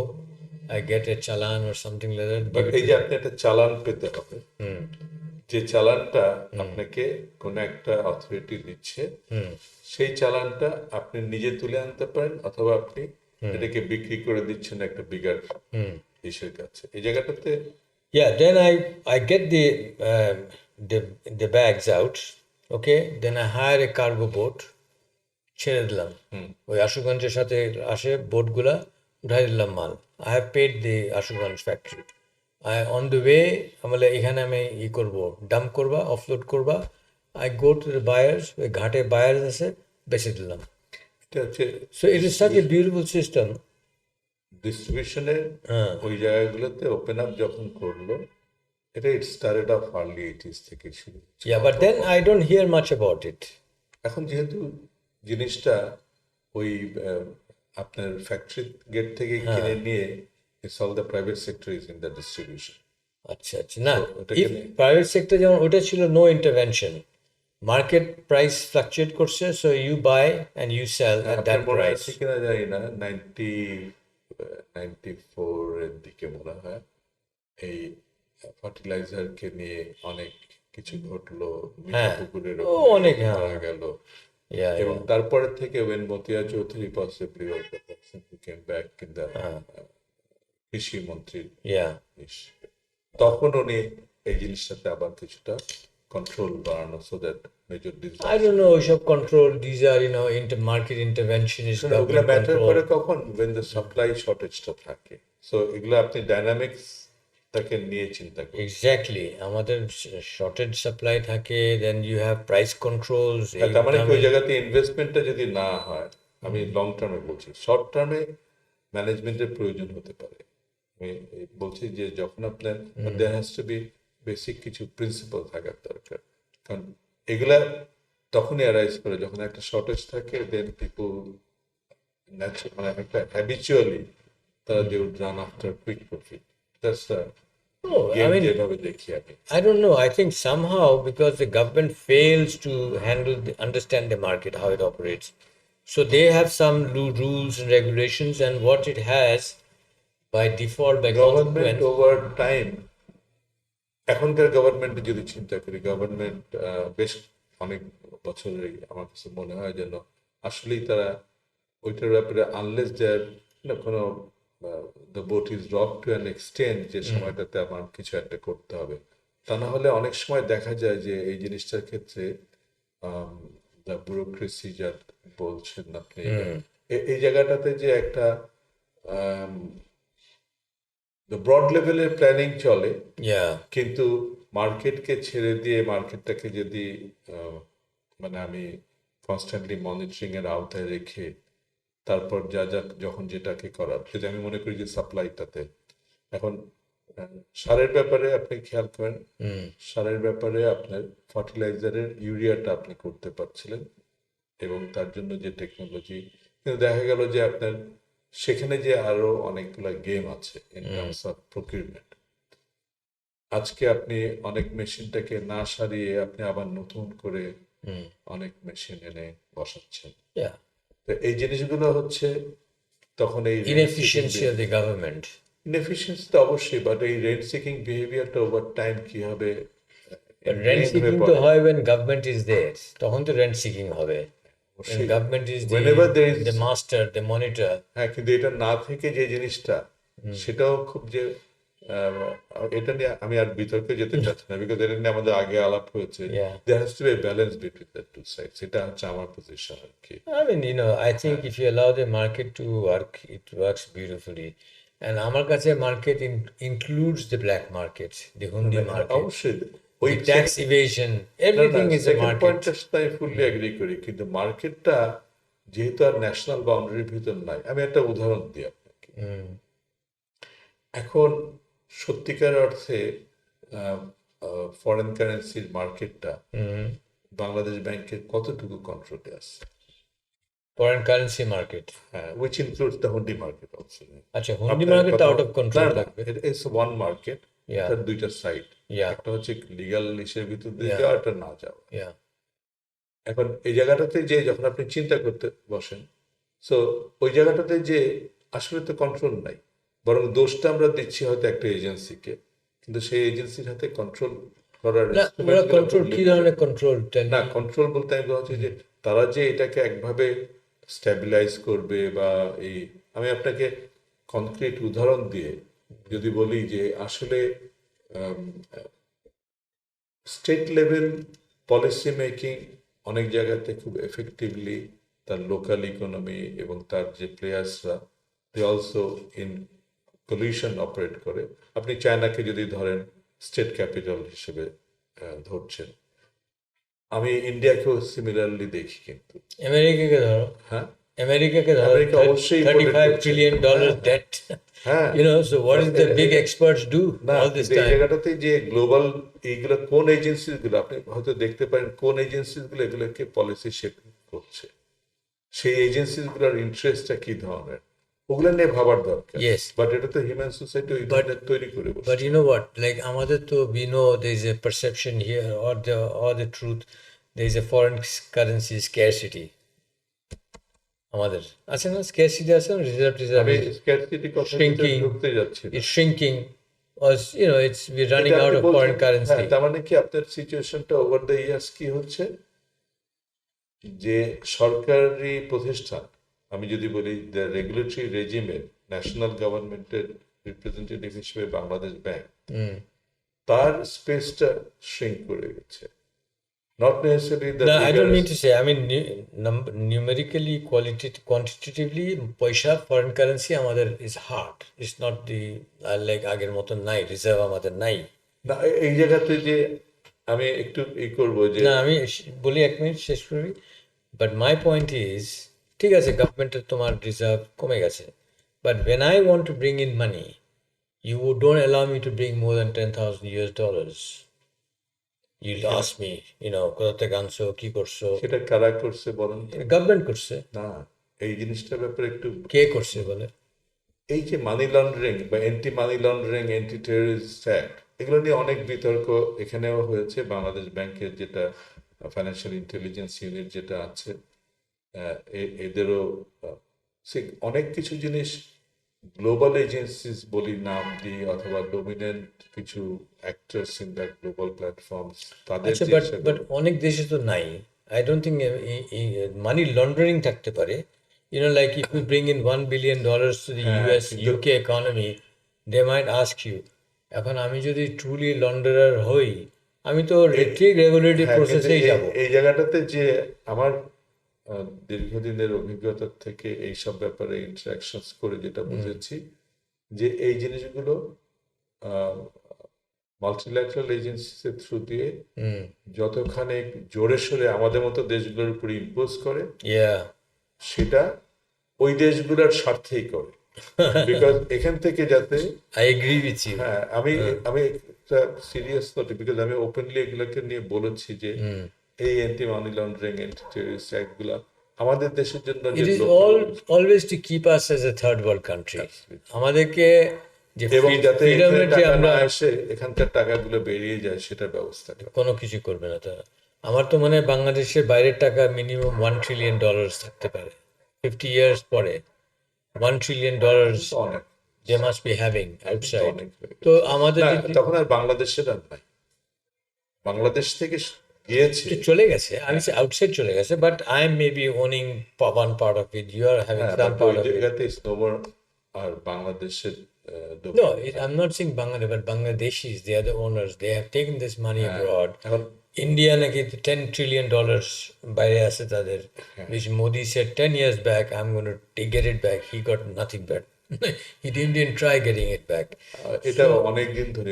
I get a চালান or something like that, but give it এই to যে them. আপনি একটা চালান পেতে হবে, যে চালানটা আপনাকে কোনো একটা অথরিটি দিচ্ছে, সেই চালানটা আপনি নিজে তুলে আনতে পারেন, অথবা আপনি এটাকে বিক্রি করে দিচ্ছেন একটা বিগার ইসের কাছে। এই জায়গাটাতে Yeah, then I get the bags out, Okay, then I hire a cargo boat, ছেড়ে দিলাম ওই আশুগঞ্জের সাথে আসে বোটগুলা, উঠাই দিলাম মাল। I have paid the Ashuganj factory. I on the way আমলে এখানে আমি করবো, ডাম্প করবা, অফলোড করবা। I go to the buyers, ওই ঘাটে বায়ার্স আছে, বেচে দিলাম। এটা হচ্ছে so it is such a beautiful system. ডিস্ট্রিবিউশনের ওই জায়গাগুলোতে ওপেন আপ যখন করলো, এটা it started of early 80s থেকে শুরু। Yeah, but then I don't hear much about it. এখন যেহেতু জিনিসটা ওই আপনার ফ্যাক্টরি গেট থেকে কিনে নিয়ে, it's all the private sector is in the distribution. আচ্ছা আচ্ছা, না, ইফ প্রাইভেট সেক্টর যেমন ওটা ছিল no intervention, market price fluctuate করছে, so you buy and you sell at that মনে প্রাইস। আছে কিনা জানি না, 94 এর দিকে মনে হয় এই ফার্টিলাইজারকে নিয়ে অনেক কিছু ঘটলো, মিঠা পুকুরের অনেক মারা গেল। এবং তারপরে থেকে when Matia Chowdhury possibly was the person who came back in the কৃষি মন্ত্রী, তখন উনি এই জিনিসটাতে আবার কিছুটা কন্ট্রোল বাড়ানো, so that major I don't know ওইসব control, these are market interventionist ওগুলো government ম্যাটার control. করে কখন when the supply shortageটা থাকে, so এগুলো আপনি ডাইনামিক্স তাকে নিয়ে চিন্তা করুন। এক্স্যাক্টলি, আমাদের শর্টেজ সাপ্লাই থাকে, then you have price controls. তার মানে কি ওই জায়গাতে ইনভেস্টমেন্টটা যদি না হয়, আমি লং টার্মে বলছি, শর্ট টার্মে ম্যানেজমেন্টের প্রয়োজন হতে পারে। আমি বলছি যে যখন আপনার there has to be basic কিছু প্রিন্সিপাল থাকার দরকার, কারণ এগুলা তখনই অ্যারাইজ করে যখন একটা শর্টেজ থাকে, দেন পিপুল মানে একটা হ্যাবিচুয়ালি তারা they would run after quick profit. That's the game যেভাবে দেখি আমি। I don't know. I think somehow because the government fails to understand the market, how it operates. So they have some rules and regulations, and what it has by default, by government consequence. Over time, এখনকার গভর্নমেন্টে যদি চিন্তা করি, government বেশ অনেক বছরেই আমার কাছে মনে হয় যেন আসলেই তারা ওইটার ব্যাপারে আনলেস দেয়ার কোনো the boat is rock to an extent, যে সময়টাতে আমার কিছু একটা করতে হবে, তা না হলে অনেক সময় দেখা যায় যে এই জিনিসটার ক্ষেত্রে দ্য ব্যুরোক্রেসি যা বলছেন আপনি, এই জায়গাটাতে যে একটা ব্রড লেভেলের প্ল্যানিং চলে, কিন্তু মার্কেটকে ছেড়ে দিয়ে মার্কেটটাকে যদি মানে আমি কনস্ট্যান্টলি মনিটরিং এর আওতায় রেখে তারপর যা যা যখন যেটাকে করার, যদি আমি মনে করি যে সাপ্লাইটাতে এখন সারের ব্যাপারে আপনি খেয়াল করেন, সারের ব্যাপারে আপনার ফার্টিলাইজারের ইউরিয়াটা আপনি করতে পারছিলেন এবং তার জন্য যে টেকনোলজি, কিন্তু দেখা গেল যে আপনার সেখানে যে আরো অনেকগুলো গেম আছে ইন টার্মস অফ প্রকিউরমেন্ট। আজকে আপনি অনেক মেশিনটাকে না সারিয়ে আপনি আবার নতুন করে অনেক মেশিন এনে বসাচ্ছেন। তো এই জিনিসগুলো হচ্ছে তখন এই inefficiency of the government. Inefficiency তো অবশ্যই, বাট এই রেন্ট সিকিং বিহেভিয়ারটা ওভার টাইম কিভাবে রেন্ট সিকিং তো হয় when government is there, তখন তো রেন্ট সিকিং হবে। When government is the master, the monitor. হ্যাঁ, কিন্তু এটা না থেকে যে জিনিসটা, সেটাও খুব যে এটা নিয়ে আমি আর বিতর্কে যেতে চাচ্ছি না, বিকজ এটা নিয়ে আমাদের আগে আলাপ হয়েছে। there has to be a balance between the two sides, এটা হচ্ছে আমার পজিশন আর কি। I mean, I think if you allow the market to work, it works beautifully. And আমার কাছে market includes the black market, the hundi market, অবশ্যই the tax evasion, everything is a market. পয়েন্টটা আমি fully agri করি, কিন্তু মার্কেটটা যেহেতু আর national বাউন্ডারির ভিতর নাই, আমি একটা উদাহরণ দিই আপনাকে। এখন সত্যিকার অর্থে ফরেন কারেন্সির মার্কেটটা বাংলাদেশ ব্যাংকের কতটুকু কন্ট্রোলে আছে? Foreign currency market, which includes the hundi market also. আচ্ছা, হুন্ডি মার্কেট আউট অফ কন্ট্রোল থাকবে। It's one market, তার দুইটা সাইড, একটা হচ্ছে লিগ্যাল লিসের ভিতর দিয়ে যাওয়া, একটা না যাওয়া। এখন এই জায়গাটাতে যে যখন আপনি চিন্তা করতে বসেন, সো ওই জায়গাটাতে যে আসলে তো কন্ট্রোল নাই, বরং দোষটা আমরা দিচ্ছি হয়তো একটা এজেন্সিকে, কিন্তু সেই এজেন্সির হাতে কন্ট্রোল করার কন্ট্রোল কি ধরনের কন্ট্রোল? না, কন্ট্রোল বলতে আমি বলছি যে তারা যে এটাকে একভাবে স্ট্যাবিলাইজ করবে বা এই, আমি আপনাকে কনক্রিট উদাহরণ দিয়ে যদি বলি যে আসলে স্টেট লেভেল পলিসি মেকিং অনেক জায়গাতে খুব এফেক্টিভলি তার লোকাল ইকোনমি এবং তার যে প্লেয়ার্সরা they also in pollution operate করে। আপনি চায়নাকে যদি ধরেন স্টেট ক্যাপিটাল হিসেবে ধরছেন, আমি ইন্ডিয়াকেও সিমিলারলি দেখি। কিন্তু আমেরিকাকে ধরো, হ্যাঁ, আমেরিকাকে ধরো, আমেরিকা অবশ্যই ইম্পোর্টেড $35 করছে। trillion হ্যাঁ, হ্যাঁ, debt. হ্যাঁ। So what is the big experts do না, all this কিন্তু এই time? জায়গাটাতে যে গ্লোবাল এইগুলো কোন এজেন্সিস গুলো আপনি হয়তো দেখতে পারেন, কোন এজেন্সিস গুলো এগুলোকে পলিসি শেপ করছে, সেই এজেন্সিস গুলোর ইন্টারেস্টটা কি ধরনের, ওগুলো নিয়ে ভাবার দরকার। Yes. বাট এটা তো হিউম্যান সোসাইটি ওই ধরনের তৈরি করে বসে। But you know what? Like আমাদের তো we know there is a perception here, or the truth, there is a foreign currency scarcity. আমাদের আছে না, scarcity আছে না, রিজার্ভ আমি স্ক্যারসিটি কথা shrinking, ঢুকতে যাচ্ছি না। it's shrinking, or it's we're running এটা out আপনি of বলছেন, foreign currency. হ্যাঁ, তার মানে কি আপনার সিচুয়েশনটা ওভার দ্য ইয়ার্স কি হচ্ছে, যে সরকারি প্রতিষ্ঠান, আমি যদি বলি দ্য রেগুলেটরি রেজিমের ন্যাশনাল গভর্নমেন্টের রিপ্রেজেন্টেটিভ হিসেবে বাংলাদেশ ব্যাংক, তার স্পেসটা শ্রিঙ্ক করে গেছে। Not necessary the No, I don't mean to say. I mean, numerically, quantitatively, পয়সা foreign currency আমাদের is hard. It's not the like আগের মতো নাই, রিজার্ভ আমাদের নাই। না, এই জায়গাতে যে আমি একটু ই করবো যে না, আমি বলি 1 মিনিট শেষ করি। বাট মাই পয়েন্ট ইজ, ঠিক আছে, গভর্নমেন্টের তোমার রিজার্ভ কমে গেছে, but when I want to bring in money, you don't allow me to bring more than $10,000. You'll ask me, কোথা থেকে আনছো, কি করছো? সেটা কারা করছে বলেন তো? গভর্নমেন্ট করছে। না, এই জিনিসটার ব্যাপারে একটু, কে করছে বলে? এই যে মানি লন্ডারিং বা anti money laundering, anti terrorist act, এগুলো নিয়ে অনেক বিতর্ক এখানেও হয়েছে। বাংলাদেশ ব্যাংকের যেটা ফাইন্যান্সিয়াল ইন্টেলিজেন্স ইউনিট যেটা আছে, এদেরও অনেক কিছু জিনিস গ্লোবাল এজেন্সিস বলি নাম দিই, অথবা ডোমিনেন্ট কিছু actors in the global platforms, তাদের আচ্ছা, যে বাট অনেক দেশে তো নাই। I don't think money laundering থাকতে পারে। Like if you bring in $1 billion to the হ্যাঁ, US, কিন্তু UK economy, they might ask you. এখন আমি যদি ট্রুলি লন্ডারার হই, আমি তো ঠিক রেগুলেটরি হ্যাঁ, কিন্তু প্রসেসেই যাব। এই জায়গাটাতে যে আমার দীর্ঘদিনের অভিজ্ঞতা থেকে এইসব ব্যাপারে ইন্টারাকশনস করে যেটা বুঝেছি, যে এই জিনিসগুলো মাল্টিল্যাটারাল এজেন্সিসের থ্রু দিয়ে যতখানি জোরে সোরে আমাদের মতো দেশগুলোর উপর ইম্পোজ করে, সেটা ওই দেশগুলোর স্বার্থেই করে। বিকজ এখান থেকে যাতে আই এগ্রি উইথ ইউ। হ্যাঁ, আমি একটা সিরিয়াস নোট, বিকজ আমি ওপেনলি এগুলোকে নিয়ে বলেছি যে এই anti money laundering, anti terrorist অ্যাক্টগুলো আমাদের দেশের জন্য it is always to keep us as a third world country. আমাদেরকে যে এবং যাতে এখানে ফ্রিডমের যে টাকা আমরা না আসে, এখানকার টাকাগুলো বেরিয়ে যায়, সেটার ব্যবস্থা করে। কোনো কিছু করবে না তারা। আমার তো মনে হয় বাংলাদেশের বাইরের টাকা মিনিমাম $1 trillion থাকতে পারে 50 years পরে। $1 trillion অনেক they must be having outside. অনেক তো আমাদের না, যদি তখন আর বাংলাদেশের আর নাই, বাংলাদেশ থেকে গিয়েছে, চলে গেছে, আমি আউটসাইড চলে গেছে, but I M maybe owning one part of it, you are having some ওই part of it. জায়গাতে স্নোবার আর বাংলাদেশের No, I'm not saying Bangladesh, but Bangladeshis, they are the owners. They have taken this money abroad. এখন India নাকি $10 trillion বাইরে আছে তাদের, which Modi said 10 years back, I'm going to get it back. He got nothing back. He didn't even try getting it back. এটা অনেকদিন ধরে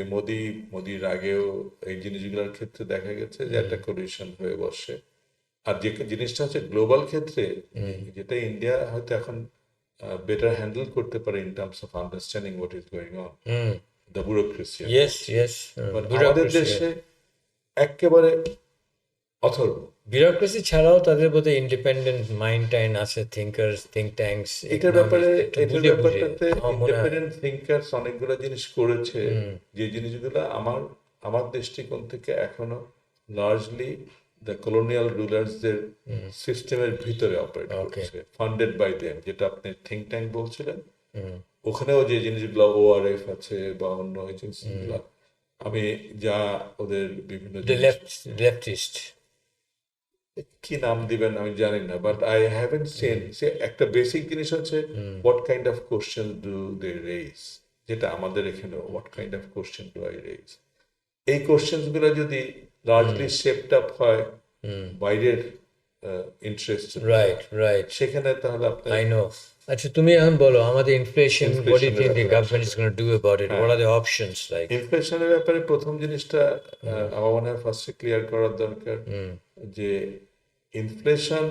মোদির আগেও এই জিনিসগুলোর ক্ষেত্রে দেখা গেছে যে একটা কলিউশন হয়ে বসে। আর যে জিনিসটা হচ্ছে গ্লোবাল ক্ষেত্রে, যেটা ইন্ডিয়া হয়তো এখন বেটার হ্যান্ডেল করতে পারে in terms of understanding what is going on, the bureaucracy. Yes. আমাদের দেশে একেবারে অথর্ব। ব্যুরোক্রেসি ছাড়াও তাদের বোধহয় ইন্ডিপেন্ডেন্ট মাইন্ড টাইন আছে, থিঙ্কার্স, থিঙ্ক ট্যাঙ্কস। এটার ব্যাপারটাতে ইন্ডিপেন্ডেন্ট থিঙ্কার্স অনেকগুলো জিনিস করেছে, যে জিনিসগুলো আমার দৃষ্টিকোণ থেকে এখনো লার্জলি দ্য কলোনিয়াল রুলার্সদের সিস্টেমের ভিতরে অপারেট করছে, ফান্ডেড বাই দেম। যেটা আপনি থিঙ্ক ট্যাঙ্ক বলছিলেন, ওখানেও যে জিনিসগুলো ORF আছে বা অন্য এজেন্সিগুলো, আমি যা ওদের বিভিন্ন লেফটিস্ট কি নাম দিবেন আমি জানি না, বাট আই হ্যাভেন্ট সিন, সে একটা বেসিক জিনিস হচ্ছে what kind of question do they raise, যেটা আমাদের এখানে what kind of question do I raise. এই কোশ্চেনস গুলো যদি লার্জলি শেপড আপ হয় বাইরের ইন্টারেস্ট, রাইট সেখানে তাহলে আপনার আই নো আচ্ছা তুমি এখন বলো আমাদের inflation what do you ইনফ্লেশনের think the ব্যাপারে government is আসলে। going to do about it হ্যাঁ, what are the options like ইনফ্লেশনের ব্যাপারে প্রথম জিনিসটা আমার মনে হয় ফার্স্টে ক্লিয়ার করার দরকার যে ইনফ্লেশন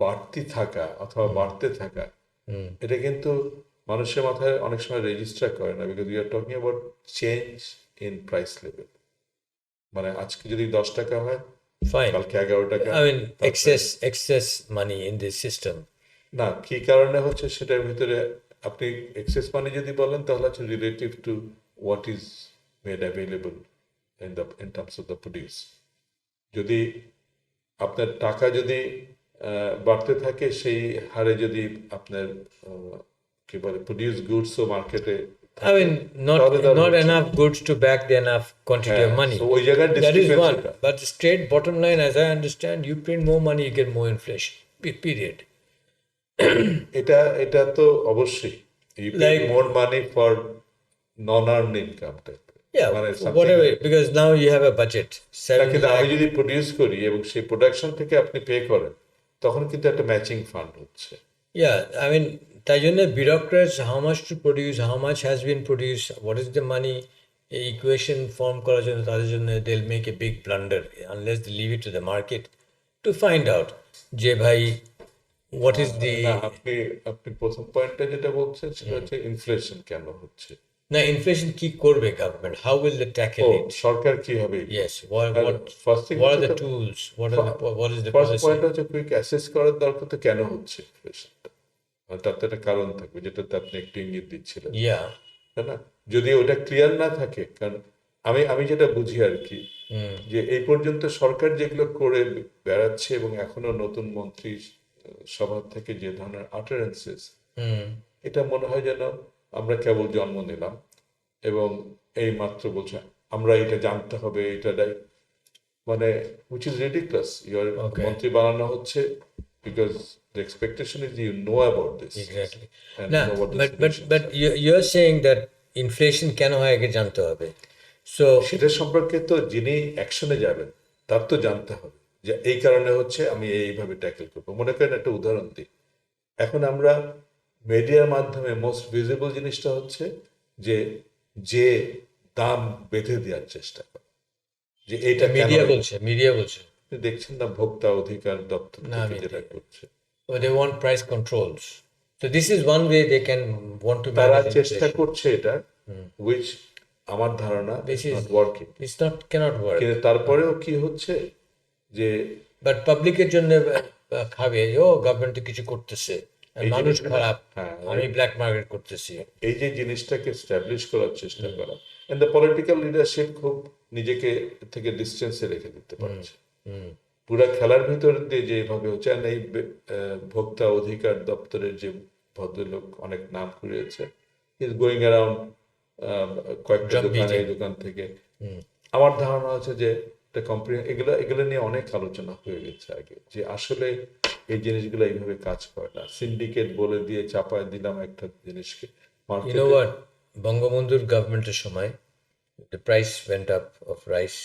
বাড়তি থাকা অথবা বাড়তে থাকা এটা কিন্তু মানুষের মাথায় অনেক সময় রেজিস্টার করে না, because you are talking about change in price level. মানে আজকে যদি 10 টাকা হয়, fine কালকে 11 টাকা, I mean তারপরে excess money in this system না কি কারণে হচ্ছে সেটার ভিতরে আপনি এক্সেস মানি যদি বলেন তাহলে হচ্ছে relative to what is made available in terms of the produce. যদি আপনার টাকা যদি বাড়তে থাকে সেই হারে যদি আপনার কি বলে প্রডিউস গুডসও মার্কেটে I থাকে mean, not তাহলে তার not হচ্ছে না। enough goods to back the enough quantity হ্যাঁ, of money. so ওই জায়গার That is one. ডিসক্রিপেন্সিটা But the straight bottom line, as I understand, you print more money, you get more inflation. Period. এটা এটা তো অবশ্যই you pay Like, more money for non earn income type, yeah, মানে something whatever, like. because now you have a budget. না 7 কিন্তু আমি lakh. যদি produce করি এবং সেই প্রোডাকশন থেকে আপনি পে করেন তখন কিন্তু একটা ম্যাচিং ফান্ড হচ্ছে। Yeah, I mean, তাই জন্য bureaucrats, how much to produce, how much has been produced, what is the money, equation form করার জন্য তাদের জন্য they'll make a big blunder unless they leave it to the market to find out যে ভাই what is the না, আপনি আপনি প্রথম পয়েন্টটা যেটা বলছেন সেটা হচ্ছে ইনফ্লেশন কেন হচ্ছে। না ইনফ্লেশন কি করবে government how will they tackle ও it সরকার কিভাবে yes what আর what first thing what are হচ্ছে the তো tools what is the first policy point হচ্ছে কুইক অ্যাসেস করার দরকার তো কেন হচ্ছে ইনফ্লেশনটা, তার তো একটা কারণ থাকবে যেটাতে আপনি একটু ইঙ্গিত দিচ্ছিলেন, yeah তাই না? যদি ওটা ক্লিয়ার না থাকে, কারণ আমি আমি যেটা বুঝি আর কি, যে এই পর্যন্ত সরকার যেগুলো করে বেড়াচ্ছে এবং এখনো নতুন মন্ত্রী সভা থেকে যে ধরনের আটারেন্সেস, এটা মনে হয় যেন আমরা কেবল জন্ম নিলাম এবং এই মাত্র বলছে আমরা এটা জানতে হবে, এটা মানে which is ridiculous. Okay. মন্ত্রী বানানো হচ্ছে because the expectation is you know about this exactly and না know what the but solutions but are. you're saying that inflation কেন হয় আগে জানতে হবে so সেটা সম্পর্কে তো যিনি অ্যাকশনে যাবেন তার তো জানতে হবে যে এই কারণে হচ্ছে, আমি এইভাবে ট্যাকেল করবো। মনে করেন একটা উদাহরণ দিই, এখন আমরা মিডিয়ার মাধ্যমে মোস্ট ভিজিবল জিনিসটা হচ্ছে যে যে দাম বেঁধে দেওয়ার চেষ্টা করে, যে এইটা কেন মিডিয়া বলছে আপনি দেখছেন না ভোক্তা অধিকার দপ্তর না থেকে আমি যেটা করছে, they want price controls so this is one way they can want to তারা manage চেষ্টা inflation করছে এটা, উইচ আমার ধারণা this it's is not working. it's not cannot work কিন্তু তারপরেও কি হচ্ছে যে বাট পাবলিকের জন্য খাবে ও গভর্নমেন্ট কিছু করতেছে আর এই মানুষ জিনিসগুলো, খারাপ হ্যাঁ, আমি ব্ল্যাক মার্কেট করতেছি এই যে জিনিসটাকে স্ট্যাবলিশ করার চেষ্টা করা, এন্ড দ্য পলিটিক্যাল লিডারশিপ খুব নিজেকে থেকে ডিস্টেন্সে রেখে দিতে পারছে। পুরা খেলার ভিতর দিয়ে যেভাবে হচ্ছে, আর এই ভোক্তা অধিকার দপ্তরের যে ভদ্রলোক অনেক নাম কুড়িয়েছে, ইজ গোয়িং অ্যারাউন্ড কয়েকটা Drum দোকানে এই beating. দোকান থেকে, আমার ধারণা হচ্ছে যে কোম্পানি এগুলো এগুলো নিয়ে অনেক আলোচনা হয়ে গেছে আগে, যে আসলে এই জিনিসগুলো এইভাবে কাজ করে না, সিন্ডিকেট বলে দিয়ে চাপায় দিলাম একটা জিনিসকে You know মার্কেটে। what? বঙ্গবন্ধুর গভর্নমেন্টের সময় the price went up of rice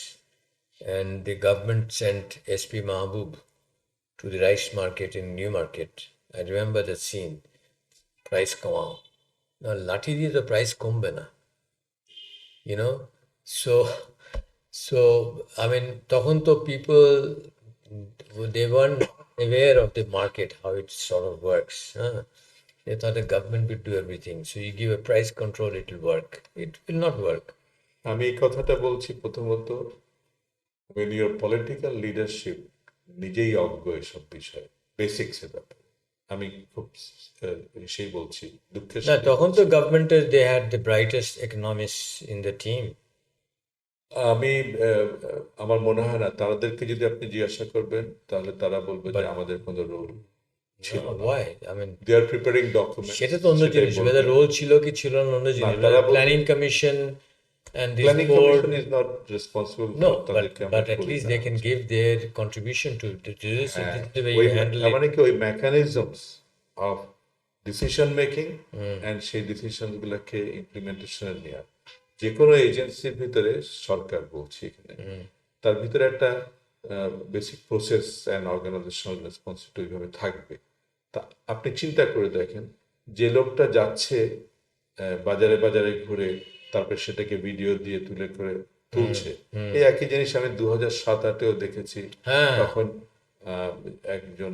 and the government sent SP Mahabub to the rice market in New Market. I remember that scene. Price কমাও না লাঠি দিয়ে তো প্রাইস কমবে না you know so so I mean তখন তো people they weren't aware of the market how it sort of works huh? They thought the government would do everything so you give a price control it will work it will not work আমি এই কথাটা বলছি প্রথমত when your political leadership নিজেই অজ্ঞ এসব বিষয়ে বেসিক্সের ব্যাপারে, আমি খুব সেই বলছি, দুঃখের না সাথে তখন বলছি। তো গভর্নমেন্টের they had the brightest economists in the team আমি আমার মনে হয় না, তাদেরকে যদি আপনি জিজ্ঞাসা করবেন তাহলে তারা বলবে যে আমাদের কোনো রোল ছিল না, why I mean they are preparing documents, সেটা তো অন্য সেটাই জিনিস বলবে। whether রোল ছিল কি ছিল না অন্য না, জিনিস তারা planning commission and this planning board commission is not responsible no for, তাদেরকে আমরা but at করি least না। they can give their contribution to this and হ্যাঁ, this is the way ওই you handle তার it মানে কি ওই mechanisms of decision making and সেই ডিসিশনগুলোকে ইমপ্লিমেন্টেশনে নেওয়া, যে কোনো এজেন্সির ভিতরে সরকার বলছি এখানে, তার ভিতরে একটা basic process and organisational responsibility ওইভাবে থাকবে। তা আপনি চিন্তা করে দেখেন, যে লোকটা যাচ্ছে বাজারে বাজারে ঘুরে, তারপরে সেটাকে ভিডিও দিয়ে তুলছে, এই একই জিনিস আমি 2007-08-এও দেখেছি। হ্যাঁ, তখন একজন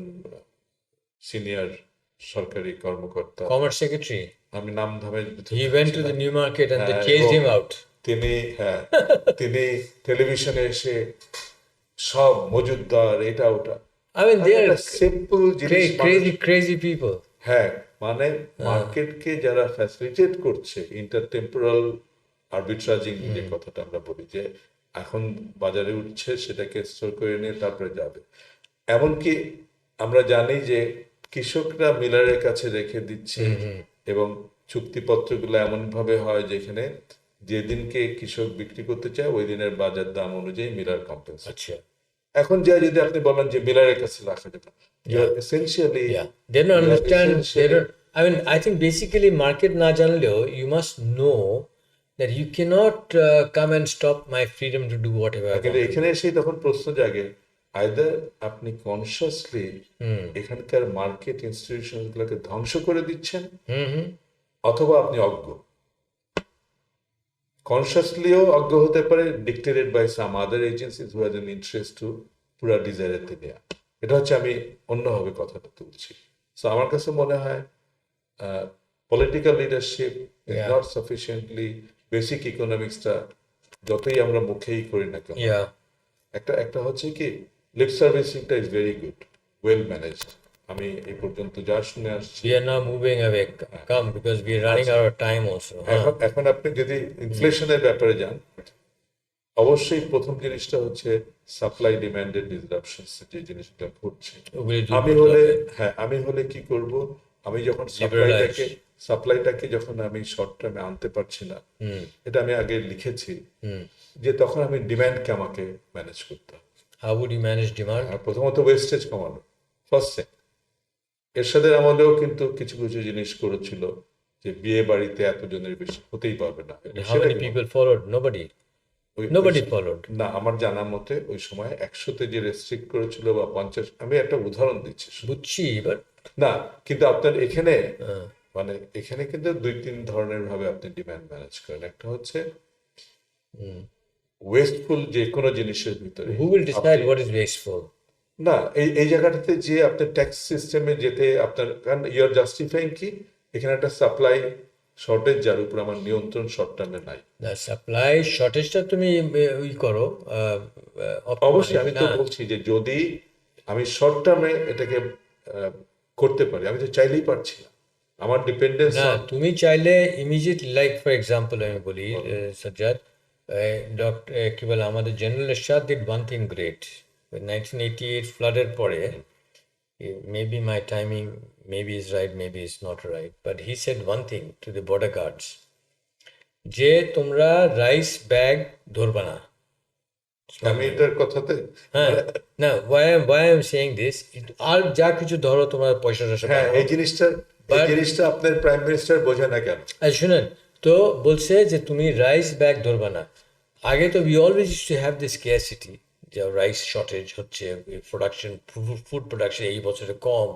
সিনিয়র সরকারি কর্মকর্তা, কমার্স সেক্রেটারি, আমি নাম ধামে he went to the new market and they chased এবং him out. তিনি তিনি টেলিভিশনে এসে সব মজুদদার এটা ওটা, I mean, they একটা are সিম্পল জিনিস crazy people. হ্যাঁ, মানে মার্কেটকে যারা ফ্যাসিলিটেট করছে, ইন্টারটেম্পোরাল আর্বিট্রাজিং যে কথাটা আমরা বলি, যে এখন বাজারে উঠছে সেটাকে স্টোর করে নিয়ে তারপরে যাবে। এমনকি আমরা জানি যে কৃষকরা মিলারের কাছে রেখে দিচ্ছে, এবং চুক্তিপত্রগুলো এমনভাবে হয় যেখানে যেদিনকে কৃষক বিক্রি করতে চায় ওই দিনের বাজার দাম অনুযায়ী মিলার কম্পেনসেট। আচ্ছা, এখন যদি আপনি বলেন যে মিলারের কাছে রাখা যাবে, essentially they don't understand. They don't. I mean, I think basically market na janleo, you must know that you cannot come and stop my freedom to do whatever I কিন্তু want. এখানে এসেই তখন প্রশ্ন জাগে, আইদার আপনি consciously এখানকার market institution গুলোকে ধ্বংস করে দিচ্ছেন, অথবা আপনি অজ্ঞ। কনসিয়াসলিও অজ্ঞ হতে পারে, dictated by some other agencies who has an interest to পুরা ডিজাইরেতে নেওয়া। এটা হচ্ছে আমি অন্যভাবে কথাটা তুলছি। সো আমার কাছে মনে হয় political leadership is not sufficiently, basic ইকোনমিক্সটা যতই আমরা মুখেই করি না কেন, একটা হচ্ছে কি লিপ সার্ভিসিংটা is very good, well managed. আমি এই পর্যন্ত যা শুনে আসছি। We are now moving away. Come, because we are running out of time also. এখন আপনি যদি ইনফ্লেশনের ব্যাপারে যান, অবশ্যই প্রথম জিনিসটা হচ্ছে সাপ্লাই ডিমান্ডের ডিসরাপশনস, যে জিনিসটা ঘটছে। আমি হলে কি করব, আমি যখন সাপ্লাইটাকে যখন আমি শর্ট টার্মে আনতে পারছি না, এটা আমি আগে লিখেছি, যে তখন আমি ডিমান্ডকে আমাকে ম্যানেজ করতে হবে। How would you manage demand? প্রথমত ওয়েস্টেজ কমানো, ফার্স্ট থিং। এরশাদের আমলেও কিন্তু কিছু কিছু জিনিস করেছিল, যে বিয়ে বাড়িতে এতজনের বেশি হতেই পারবে না। How many people followed? Nobody followed. না, আমার জানার মতে ওই সময় 100-তে যে রেস্ট্রিক্ট করেছিল বা 50, আমি একটা উদাহরণ দিচ্ছি বুঝছি, বাট না, কিন্তু আপনার এখানে মানে এখানে কিন্তু 2-3 ধরনের ভাবে আপনি ডিমান্ড ম্যানেজ করেন। একটা হচ্ছে ওয়েস্টফুল যে কোনো জিনিসের ভিতরে। Who will decide what is wasteful? না, এই জায়গাটাতে যে আপনার ট্যাক্স সিস্টেমে যেতে আপনার, কারণ ইউ আর জাস্টিফাইং কি এখানে একটা সাপ্লাই শর্টেজ যার উপর আমার নিয়ন্ত্রণ শর্ট টার্মে নাই। না, সাপ্লাই শর্টেজটা তুমি ওই করো। অবশ্যই আমি তো বলছি যে যদি আমি শর্ট টার্মে এটাকে করতে পারি, আমি তো চাইলেই পারছি না, আমার ডিপেন্ডেন্স না। তুমি চাইলে ইমিডিয়েট, লাইক ফর এক্সাম্পল আমি বলি সাজ্জাদ, ডক্টর কি বলে, আমাদের general Ershad did one thing great. 1988 ফ্লাডের পরে, maybe my timing maybe is right, maybe it's not right, but he said one thing to the border guards, যে তোমরা রাইস ব্যাগ ধরবা না। আমি এটার কথাতে হ্যাঁ, না, why I'm saying this, আর যা কিছু ধরো তোমার পয়সা টয়সা। হ্যাঁ, এই জিনিসটা আপনার প্রাইম মিনিস্টার বোঝে না কেন? শুনেন তো, বলছে যে তুমি রাইস ব্যাগ ধরবা না। আগে তো we always used to have this scarcity, যে রাইস শর্টেজ হচ্ছে, প্রোডাকশন, ফুড প্রোডাকশন এই বছরে কম,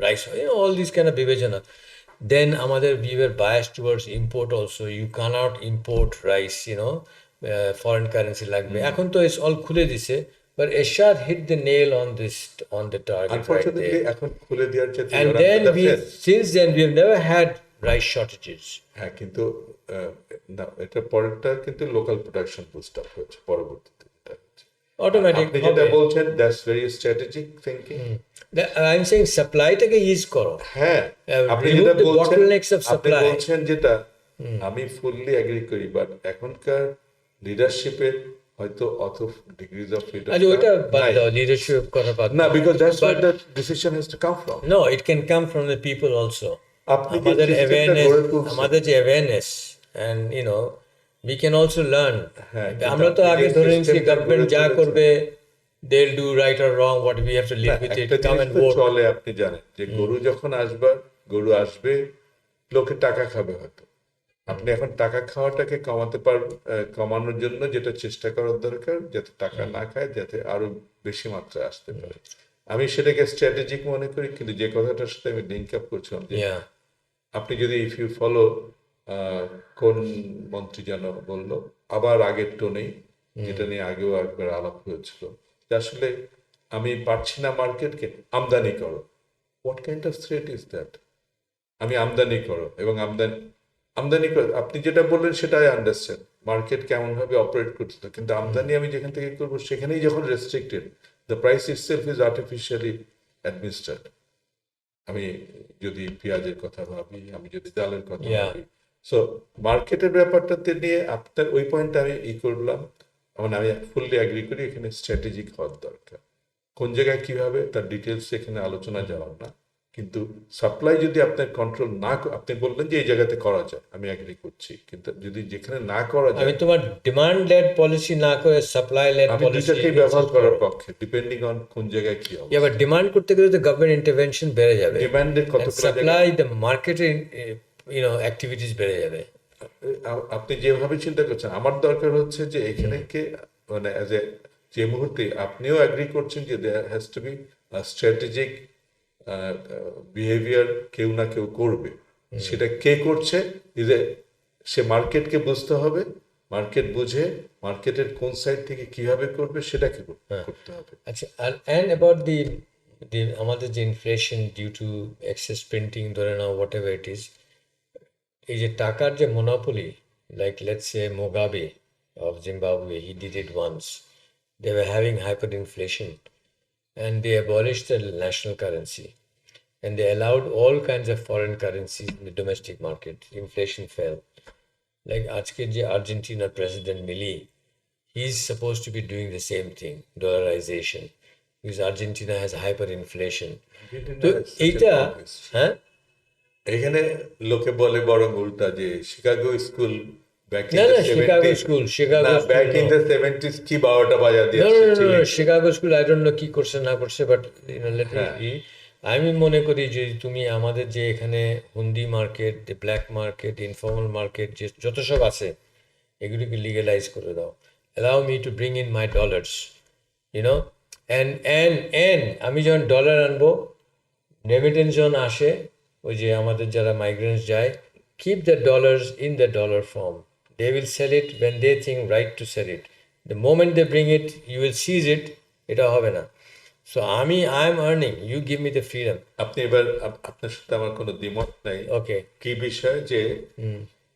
rice all this kind of বিবেচনা। দেন আমাদের we were biased towards import also, you cannot import rice, foreign currency লাগবে। এখন তো it's all খুলে দিছে, but Ershad hit the nail on the target right there. এখন খুলে দেওয়ার চেয়ে And then since then we have never had rice shortages. হ্যাঁ, কিন্তু না, এটা পরেরটা কিন্তু লোকাল প্রোডাকশন বুস্ট আপ হয়েছে পরবর্তীতে। Automatic আপনি যেটা বলছেন, that's very strategic thinking. I'm saying সাপ্লাইটাকে ইউজ করো। হ্যাঁ, আপনি যেটা বলছেন যেটা আমি ফুললি এগ্রি করি, বাট এখনকার লিডারশিপের হয়তো অত ডিগ্রিজ অফ ফ্রিডম। আচ্ছা, ওটা বাদ দাও, লিডারশিপ কথা বাদ না, because that's where the decision has to come from. No, it can come from the people also. আমাদের যে awareness and we can also learn. আমরা তো আগে ধরে নিচ্ছি গভর্নমেন্ট যা করবে, they'll do right or wrong, what we have to live with it, come and vote. চলে, আপনি জানেন যে গরু যখন গরু আসবে, লোকে টাকা খাবে হয়তো, আপনি এখন টাকা খাওয়াটাকে কমানোর জন্য যেটা চেষ্টা করার দরকার, যাতে টাকা না খায়, যাতে আরো বেশি মাত্রায় আসতে পারে। আমি সেটাকে স্ট্র্যাটেজিক মনে করি, কিন্তু যে কথাটার সাথে আমি লিঙ্ক আপ করছিলাম যে Yeah. আপনি যদি ইফ ইউ ফলো, কোন মন্ত্রী যেন বললো আবার আগের টোনেই, যেটা নিয়ে আগেও একবার আলাপ হয়েছিল, যে আসলে আমি পারছি না মার্কেটকে, আমদানি করো। What kind of threat is that? আমি আমদানি করো, এবং আমদানি করো, আপনি যেটা বললেন সেটাই আন্ডারস্ট্যান্ড, মার্কেট কেমন ভাবে অপারেট করতে, কিন্তু আমদানি আমি যেখান থেকে করবো সেখানেই যখন restricted, the price itself is artificially administered. আমি যদি পেঁয়াজের কথা ভাবি, আমি যদি ডালের কথা Yeah. ভাবি, সো মার্কেটের ব্যাপারটাতে নিয়ে আপনার ওই পয়েন্টটা আমি করলাম, মানে আমি ফুললি অ্যাগ্রি করি, এখানে স্ট্র্যাটেজিক হওয়ার দরকার। কোন জায়গায় কিভাবে তার ডিটেলস এখানে আলোচনা যাওয়ার না, কিন্তু সাপ্লাই যদি আপনার কন্ট্রোল না আপনি বললেন যে এই জায়গাতে করা যায়, আমি অ্যাগ্রি করছি, কিন্তু যদি যেখানে না করা আমি যায়, তোমার ডিমান্ড লেড পলিসি না করে সাপ্লাই লেড আমি পলিসি দুইটাকেই ব্যবহার করার পক্ষে, ডিপেন্ডিং অন কোন জায়গায় কি Yeah, but অবস্থা। ডিমান্ড করতে গেলে তো গভর্নমেন্ট ইন্টারভেনশন বেড়ে যাবে, ডিমান্ডের কতগুলো জায়গায় সাপ্লাই দ্য মার্কেটের অ্যাক্টিভিটিস বেড়ে যাবে। আপনি যেভাবে চিন্তা করছেন, আমার দরকার হচ্ছে যে এখানে কে, মানে অ্যাজ এ, যে মুহূর্তে আপনিও অ্যাগ্রি করছেন যে there has to be strategic behaviour, কেউ না কেউ করবে, সেটা কে করছে, যে সে মার্কেটকে বুঝতে হবে, মার্কেট বুঝে মার্কেটের কোন সাইড থেকে কিভাবে করবে সেটাকে করতে হবে। আচ্ছা, and about the আমাদের যে inflation due to excess printing ধরে নাও, হোয়াট এভার ইট ইজ, এই যে টাকার যে monopoly, like let's say Mugabe of Zimbabwe, he did it once, they were having hyperinflation and they abolished the national currency and they allowed all kinds of foreign currencies in the domestic market. Inflation fell. Like আজকে যে আর্জেন্টিনার president Milei, he's supposed to be doing the same thing, dollarization, because Argentina has hyperinflation. তো এইটা, হ্যাঁ, এখানে লোকে বলে বরং উল্টা, যে শিকাগো স্কুল ব্যাক ইন না দ্য না, শিকাগো 70s, স্কুল, শিকাগো না school, back in the 70s কি 12টা বাজা no, দিয়েছে no, no, Chile. no, Chicago school I don't know কি করছে না করছে, বাট লেট মি হ্যাঁ, বি, আমি মনে করি যে তুমি আমাদের যে এখানে hundi market, black market, informal market, যে যত সব আছে এগুলিকে লিগালাইজ করে দাও, allow me to bring in my dollars, you know, and আমি যখন ডলার আনবো, রেমিটেন্স যখন আসে, ওই যে আমাদের যারা মাইগ্রেন্টস যায়, keep the dollars in the dollar form, they will sell it when they think right to sell it, the moment they bring it you will seize it, এটা হবে না। So I am earning, you give me the freedom. আপনি এবার আপনার সাথে আমার কোনো দ্বিমত নাই। ওকে, কি বিষয় যে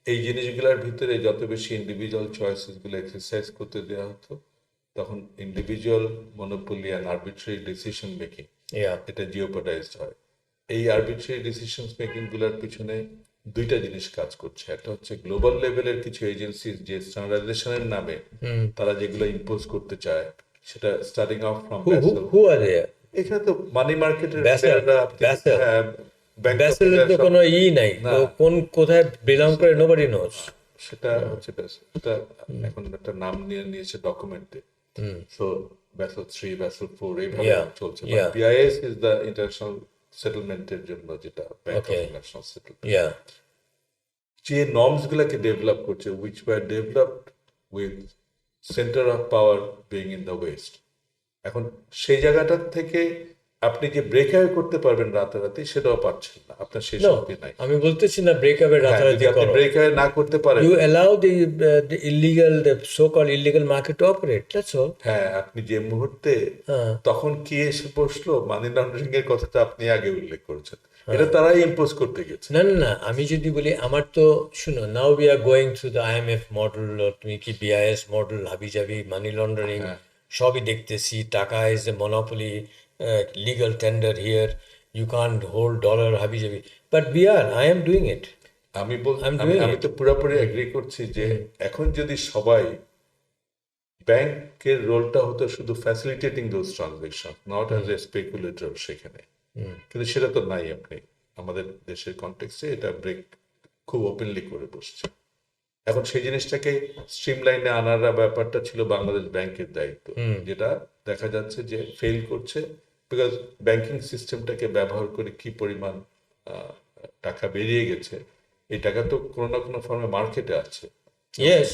এই জিনিসগুলোর ভিতরে যত বেশি ইন্ডিভিজুয়াল চয়েসেস গুলো এক্সারসাইজ করতে দেওয়া হতো, তখন individual monopoly and arbitrary decision making, yeah, এটা জিওপাটাইজড হয়। এই আরবিট্রারি ডিসিশন মেকিং গুলোর পিছনে দুইটা জিনিস কাজ করছে। একটা হচ্ছে গ্লোবাল লেভেলের কিছু এজেন্সি যে স্ট্যান্ডার্ডাইজেশনের নামে তারা যেগুলো ইম্পোজ করতে চায়, সেটা স্টার্টিং অফ ফ্রম ব্যাসেল। হু আর দেয়ার? এখানে তো মানি মার্কেটের ব্যাসেল, ব্যাসেল, হ্যাঁ, ব্যাংক অফ ব্যাসেলের তো ইন্ডিয়া, কোনো নাই, না, তো কোন কোথায় বিলং করে নোবডি নোস। সেটা হচ্ছে ব্যাসেল, এটা এখন একটা নাম নিয়ে নিয়েছে ডকুমেন্টে। সো ব্যাসেল 3, ব্যাসেল 4 এইভাবে Yeah, চলছে। yeah, BIS is the international সেটেলমেন্টের জন্য, যেটা bank of okay, international settlement, yeah, যে নর্মস গুলাকে ডেভেলপ করছে, which were developed with centre of power being in the west. এখন সেই জায়গাটা থেকে আপনি যে ব্রেক আউট করতে পারবেন রাতারাতি, সেটাও পাচ্ছেন না, আপনার সেই no, শক্তি নাই। আমি বলতেছি না ব্রেক আপের হ্যাঁ, যদি রাতারাতি আপনি করো, ব্রেক আউট না করতে পারেন, you allow the illegal, the so-called illegal market to operate, that's all. হ্যাঁ, আপনি যে মুহূর্তে, হ্যাঁ, তখন কি এসে বসলো, মানি লন্ডারিং এর কথাটা আপনি আগে উল্লেখ করেছেন, এটা তারাই ইম্পোজ করতে গেছে। না না না, আমি যদি বলি আমার তো, শুনো, now we are going through the IMF model, তুমি কি বিআইএস মডেল, হাবি জাবি, মানি লন্ডারিং, সবই দেখতেছি, taka is a monopoly, legal tender here, you can't hold dollar, হাবি জাবি, but I am doing it, আমি I'm আমি doing আমি it. তো পুরোপুরি এগ্রি করছি যে এখন যদি সবাই, ব্যাংকের রোলটা হতো শুধু facilitating those transaction, not as a speculator সেখানে, কিন্তু সেটা তো নাই। আপনি আমাদের দেশের কনটেক্সটে এটা ব্রেক খুব ওপেনলি করে বসছে। এখন সেই জিনিসটাকে স্ট্রিমলাইনে আনার ব্যাপারটা ছিল বাংলাদেশ ব্যাংকের দায়িত্ব, যেটা দেখা যাচ্ছে যে ফেল করছে, বিকজ ব্যাংকিং সিস্টেমটাকে ব্যবহার করে কি পরিমাণ টাকা বেরিয়ে গেছে, এই টাকা তো কোনো না কোনো ফর্মে মার্কেটে আছে। ইয়েস।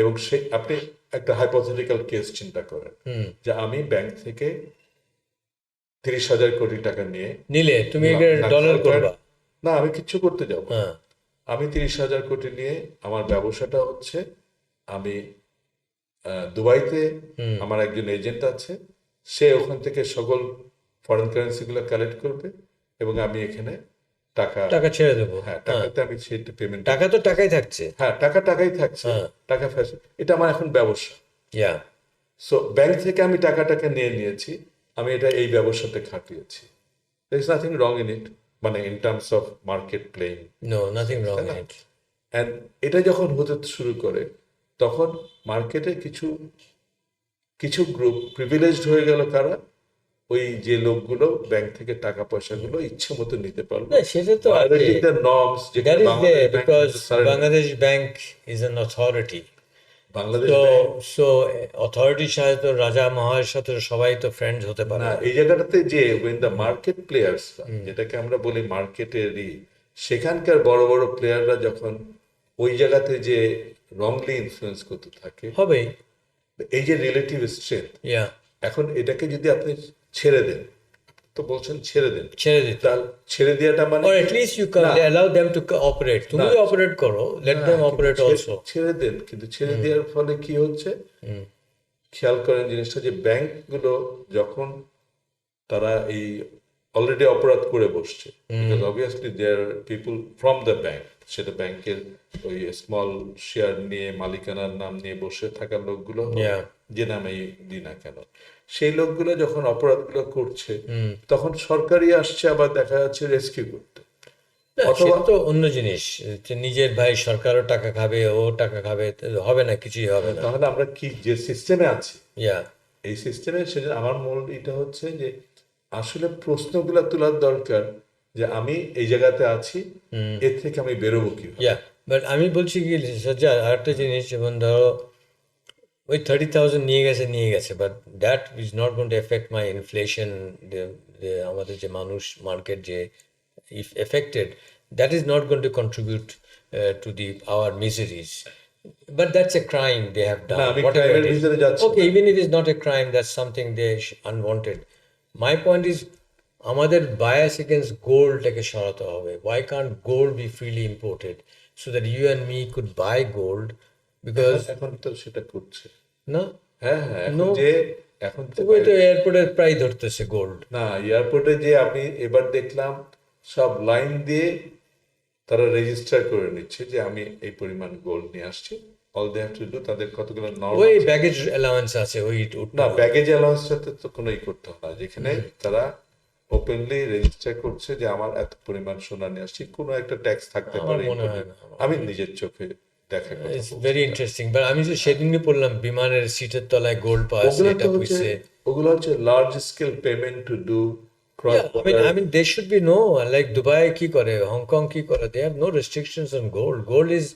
এবং সে আপনি একটা হাইপোথেটিক্যাল কেস চিন্তা করেন যে আমি ব্যাংক থেকে 30,000 কোটি টাকা নিয়ে নিলে তুমি ডলার খেয়াল করেন, করবা। না আমি কিচ্ছু করতে যাব না। হ্যাঁ, আমি 30,000 কোটি নিয়ে আমার ব্যবসাটা হচ্ছে আমি দুবাইতে আমার একজন এজেন্ট আছে, সে ওখান থেকে সকল ফরেন কারেন্সিগুলো কালেক্ট করবে এবং আমি এখানে টাকা টাকা ছেড়ে দেবো। হ্যাঁ হ্যাঁ, টাকাতে আমি সেই পেমেন্ট, টাকা তো টাকাই থাকছে। হ্যাঁ টাকাই থাকছে, হ্যাঁ, টাকা ফ্যাশন, এটা আমার এখন ব্যবসা। ইয়া। সো ব্যাংক থেকে আমি টাকাটাকে নিয়ে নিয়েছি, আমি এটা এই ব্যবসাতে খাটিয়েছি। there is nothing wrong in it, মানে in terms of market playing, no, nothing wrong তাই ইন না? ইট। অ্যান্ড এটা যখন হতে শুরু করে তখন মার্কেটে কিছু কিছু গ্রুপ প্রিভিলেজড হয়ে গেল। কারা? ওই যে লোকগুলো ব্যাংক থেকে টাকা পয়সাগুলো ইচ্ছে মতো নিতে পারলো, না, সেটা তো আছে। ভায়োলেটিং দ্য নর্মস, যেখানে That is Bangladesh there bank because surrender. Bangladesh Bank is an authority. Bangladesh So, bank so authority সাথে তো রাজা মহার সাথে সবাই তো ফ্রেন্ড হতে পারে না, না। এই জায়গাটাতে যে when the market players, যেটাকে আমরা বলি মার্কেটেরই, সেখানকার বড় বড় প্লেয়াররা যখন ওই জায়গাতে যে রংলি ইনফ্লুয়েন্স করতে থাকে, হবেই। এই যে রিলেটিভ স্ট্রেংথ, ইয়া। এখন এটাকে যদি আপনি ছেড়ে দেন, তো বলছেন ছেড়ে দেন, ছেড়ে দিতে। তাহলে ছেড়ে দেওয়াটা মানে Or কি? at least you can না, allow them to operate. তুমি না, অপারেট করো, let না, them কিন্তু operate also. ছেড়ে দেন, কিন্তু ছেড়ে দেওয়ার ফলে কি হচ্ছে, খেয়াল করেন জিনিসটা, যে ব্যাংকগুলো যখন তারা এই অলরেডি অপরাধ করে বসছে, because obviously there people from the bank, সেটা ব্যাংকের ওই স্মল শেয়ার নিয়ে মালিকানার নাম নিয়ে বসে থাকা লোকগুলো হোক, Yeah. যে নামেই দিই না কেন, সেই লোকগুলো যখন অপরাধগুলো করছে তখন সরকারই আসছে আবার দেখা যাচ্ছে রেস্কিউ করতে। না, অথবা সেটা তো অন্য জিনিস। যে নিজের ভাই সরকারও টাকা খাবে, ও টাকা খাবে, তো হবে না, কিছুই হবে না। তাহলে আমরা কি যে সিস্টেমে আছি, ইয়া। এই সিস্টেমে সেজন্য আমার মূল এটা হচ্ছে যে আসলে প্রশ্নগুলো তোলার দরকার যে আমি এই জায়গাতে আছি, এর থেকে আমি বেরোবো কিভাবে। ইয়া, বাট আমি বলছি কি সজ্জাদ, আরেকটা জিনিস, যেমন ধরো ওই 30,000 নিয়ে গেছে, but that is not going to effect my inflation. আমাদের যে মানুষ মার্কেট যে if affected, that is not going to contribute to the our miseries. But that's a crime they have না, done. আমি Whatever ক্রাইমের it is. ভিতরে যাচ্ছি Okay, না। even if it's not a crime, that's something they unwanted. My point is, আমাদের bias against gold টাকে সরাতে হবে. Why can't gold be freely imported so that you and me could buy gold? Because এখন তো সেটা করছে। না, হ্যাঁ হ্যাঁ, এখন no, যে এখন তো ওই তো এয়ারপোর্টে প্রায় ধরতেছে গোল্ড। না, এয়ারপোর্টে যে আমি এবার দেখলাম সব লাইন দিয়ে তারা রেজিস্টার করে নিচ্ছে যে আমি এই পরিমাণ গোল্ড নিয়ে আসছি। All they have to do, তাদের কতগুলো নর্ম ওই আছে। ব্যাগেজ অ্যালাউন্স আছে, ওই না, ব্যাগেজ অ্যালাউন্সটাতে তো কোনো করতে হয় না, যেখানে তারা ওপেনলি রেজিস্টার করছে যে আমার এত পরিমাণ সোনা নিয়ে আসছি, কোনো একটা ট্যাক্স থাকতে আমার পারে। মনে হয় না। আমি নিজের চোখে দেখা কথা ইটস বলছি ভেরি এটা। ইন্টারেস্টিং, বাট আমি যে সেদিনই পড়লাম বিমানের সিটের তলায় গোল্ড পাওয়া যাচ্ছে, ওগুলো এটা তো হচ্ছে, বুঝছে। ওগুলো হচ্ছে large scale payment to do cross Yeah, border. I mean, there should be no, like Dubai কি করে, Hong Kong কি করে, they have no restrictions on gold. Gold is,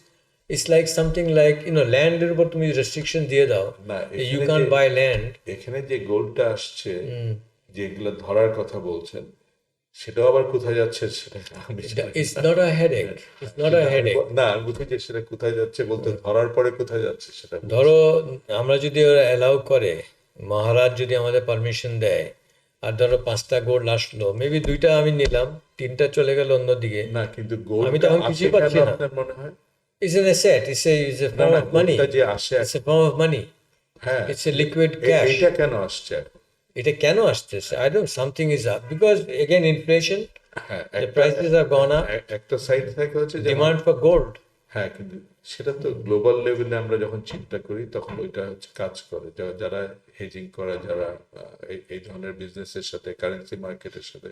it's like something like, land এর উপর তুমি restriction দিয়ে দাও, না, you এখানে can't যে buy land. এখানে যে গোল্ডটা আসছে, যেগুলো ধরার কথা বলছেন, সেটাও আবার কোথায় যাচ্ছে সেটা আমি জানি It's না। not a headache. It's not a সেটা headache. না, আমি বুঝি যে সেটা কোথায় যাচ্ছে বলতে, ধরার পরে কোথায় যাচ্ছে সেটা বুঝি। ধরো আমরা যদি ওরা অ্যালাউ করে, মহারাজ যদি আমাদের পারমিশন দেয়, আর ধরো 5টা গোল্ড আসলো, মেবি 2টা আমি নিলাম, 3টা চলে গেল অন্যদিকে, না, কিন্তু আমি গোল্ডটা তখন আসে কিছুই কেন পাচ্ছি না। আপনার মনে হয়? It's an asset. It's a না form না, of money. গোল্ডটা যে আসে It's a form of money. হ্যাঁ, It's a liquid cash. এইটা কেন আসছে এখন? এটা কেন আসতেছে? I don't. Something is up because again inflation. হ্যাঁ, The prices have gone up. একটা সাইড থেকে হচ্ছে যেমন, Demand for gold. হ্যাঁ, কিন্তু সেটা তো গ্লোবাল লেভেলে আমরা যখন চিন্তা করি তখন ওইটা হচ্ছে কাজ করে, যারা হেজিং করে, যারা এই ধরনের বিজনেসের সাথে, কারেন্সি মার্কেটের সাথে,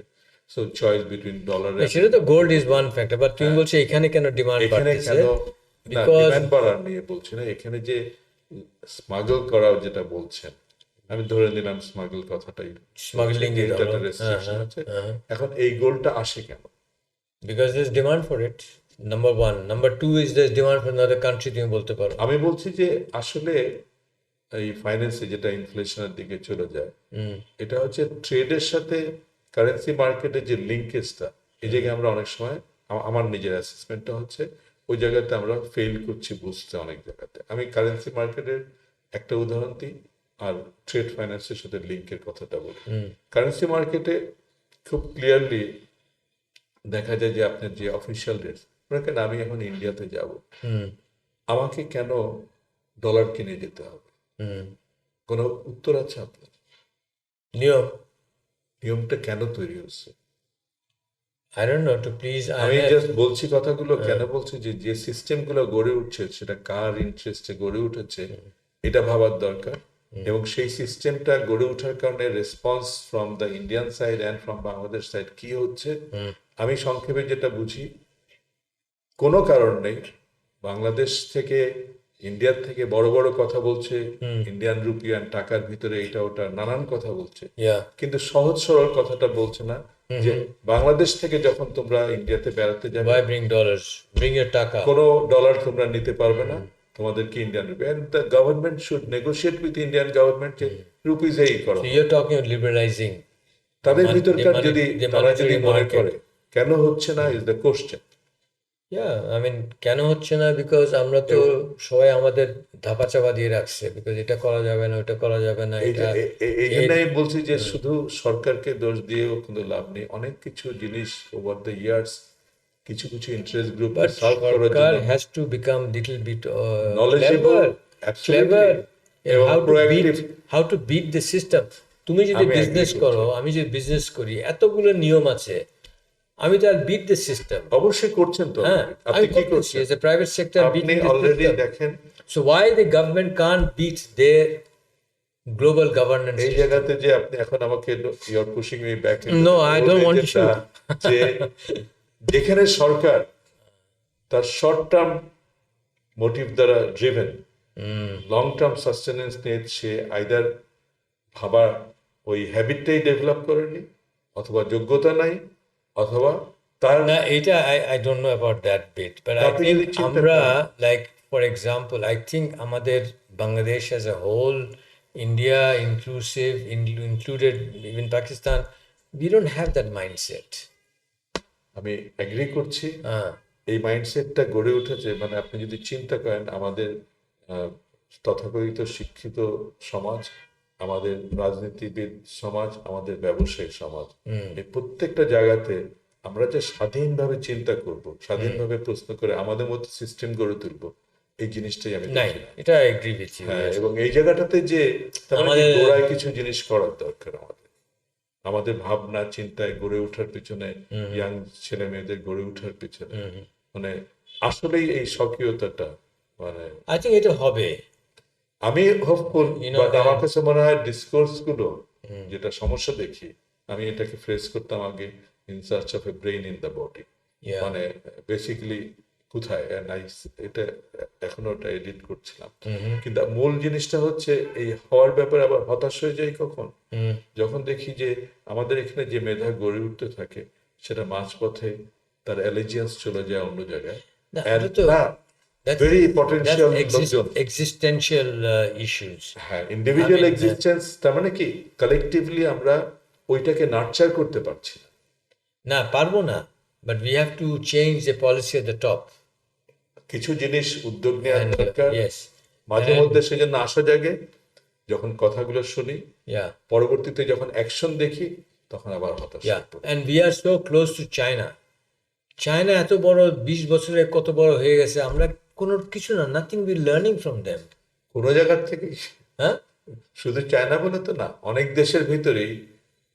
সো চয়েস বিটুইন ডলার। সেটা তো gold is one factor, but তুমি বলছো এখানে কেন ডিমান্ড এখানে বাড়তেছে? কেন না, Because ডিমান্ড বাড়ার নিয়ে বলছি না, এখানে যে স্মাগল করা যেটা বলছেন, আমি ধরে নিলাম স্মাগল কথাটাই, smuggling is এটাতে রেস্ট্রিকশন আছে। এখন এই গোলটা আসে কেন? because there's demand for it. Number one. Number two is there's demand for another country, তুমি বলতে পারো। আমি বলছি যে আসলে এই ফাইন্যান্সে যেটা ইনফ্লেশনের দিকে চলে যায়, এটা হচ্ছে ট্রেডের সাথে কারেন্সি মার্কেটের যে লিঙ্কেজটা, এই জায়গায় আমরা অনেক সময়, আমার নিজের অ্যাসেসমেন্টটা হচ্ছে ওই জায়গাতে আমরা ফেল করছি বুঝতে অনেক জায়গাতে। আমি কারেন্সি মার্কেটের একটা উদাহরণ দিই আর ট্রেড ফাইন্যান্সের সাথে লিঙ্কের কথাটা বলি। কারেন্সি মার্কেটে খুব ক্লিয়ারলি দেখা যায় যে আপনার যে অফিসিয়াল রেট, কেন আমি এখন ইন্ডিয়াতে যাব, আমাকে কেন ডলার কিনে যেতে হবে? কোনো উত্তর আছে আপনার? নিয়মটা কেন তৈরি হচ্ছে? I don't know, to please. আমি জাস্ট বলছি কথাগুলো, কেন বলছি যে যে সিস্টেমগুলো গড়ে উঠছে সেটা কার ইন্টারেস্টে গড়ে উঠেছে এটা ভাবার দরকার। এবং সেই সিস্টেমটা গড়ে ওঠার কারণে response from the Indian side and from Bangladesh side কি হচ্ছে। আমি সংক্ষেপে যেটা বুঝি, কোনো কারণ নেই বাংলাদেশ থেকে ইন্ডিয়ার থেকে বড় বড় কথা বলছে, ইন্ডিয়ান রুপি আর টাকার ভিতরে এটা ওটা নানান কথা বলছে, কিন্তু সহজ সরল কথাটা বলছে না যে বাংলাদেশ থেকে যখন তোমরা ইন্ডিয়াতে বেড়াতে যাবে, why bring dollars, bring your টাকা, কোনো ডলার তোমরা নিতে পারবে না, তোমাদেরকে Indian rupee, and the government should negotiate with Indian government যে রুপিজ এই করো। so you're talking of liberalizing তাদের ভিতরকার যদি তারা যদি মনে market. করে কেন হচ্ছে না is the question. I mean, কেন হচ্ছে না, বিকজ আমরা তো সবাই আমাদের ধাপা চাপা দিয়ে রাখছে, বিকজ এটা করা যাবে না, ওটা করা যাবে না। এই জন্যই বলছি যে শুধু সরকারকে দোষ দিয়েও কিন্তু লাভ নেই। অনেক কিছু জিনিস ওভার দ্য ইয়ার্স কিছু কিছু ইন্টারেস্ট গ্রুপ সলভ করার জন্য has to become little bit knowledgeable, clever in এবং how to beat the system. তুমি যদি বিজনেস করো, আমি যদি বিজনেস করি, এতগুলো নিয়ম আছে, আমি তো আর বিট দ্য সিস্টেম। অবশ্যই করছেন তো, আপনি কি করছেন? এজ এ প্রাইভেট সেক্টর আপনি অলরেডি দেখেন। So why the government can't beat their global governance? এই জায়গাতে যে আপনি এখন আমাকে you are pushing me back, no I don't want to, যে যেখানে সরকার তার শর্ট টার্ম মোটিভ দ্বারা ড্রিভেন, লং টার্ম সাস্টেনেন্স নিয়ে সে আইদার ভাবার ওই হ্যাবিটটাই ডেভেলপ করেনি, অথবা যোগ্যতা নাই, অথবা তার না, এটা I don't know about that bit, but I think আমরা, like for example, I think আমাদের Bangladesh as a whole, India inclusive, included even Pakistan, we don't have that mindset. আমি এগ্রি করছি। এই মাইন্ডসেটটা গড়ে উঠেছে, মানে আপনি যদি চিন্তা করেন আমাদের তথাকথিত শিক্ষিত সমাজ, আমাদের রাজনীতিবিদ সমাজ, আমাদের ব্যবসায়ী সমাজ, এই প্রত্যেকটা জায়গাতে আমরা যে স্বাধীনভাবে চিন্তা করব, স্বাধীনভাবে প্রশ্ন করে আমাদের মতো সিস্টেম গড়ে তুলব, এই জিনিসটাই আমি দেখি না। এটা এগ্রি উইথ ইউ। হ্যাঁ, এবং এই জায়গাটাতে যে আমাদের গোড়ায় কিছু জিনিস করার দরকার, আমাদের ভাবনা চিন্তায় গড়ে ওঠার পিছনে, ইয়াং ছেলে মেয়েদের গড়ে ওঠার পিছনে, মানে আসলেই এই স্বকীয়তাটা, মানে আই থিংক এটা হবে। আমি হোপফুল, বাট আমার কাছে মনে হয় ডিসকোর্স গুলো যেটা সমস্যা দেখি, আমি এটাকে ফ্রেজ করতাম আগে in search of A brain in the body, মানে বেসিক্যালি কোথায়, এটা এখনো ওটা এডিট করছিলাম, কিন্তু মূল জিনিসটা হচ্ছে এই হওয়ার ব্যাপারে আবার হতাশ হয়ে যাই কখন, যখন দেখি যে আমাদের এখানে যে মেধা গড়ে উঠতে থাকে সেটা মাঝপথে তার অ্যালিজিয়েন্স চলে যায় অন্য জায়গায়। Very potential existential issues. হ্যাঁ, ইন্ডিভিজুয়াল এক্সিস্টেন্স, তার মানে কি কালেকটিভলি আমরা ওইটাকে নার্চার করতে পারছি না, পারবো না, but we have to change the policy at the top. কিছু জিনিস উদ্যোগ নেওয়ার দরকার, মাঝে মধ্যে সেজন্য আশা জাগে যখন কথাগুলো শুনি, পরবর্তীতে যখন অ্যাকশন দেখি তখন আবার হতাশ। And we are so close to China. China এত বড়, 20 বছরে কত বড় হয়ে গেছে, আমরা কোনো কিছু না, nothing we learning from them. কোনো জায়গার থেকে, হ্যাঁ, শুধু চায়না বলে তো না, অনেক দেশের ভিতরেই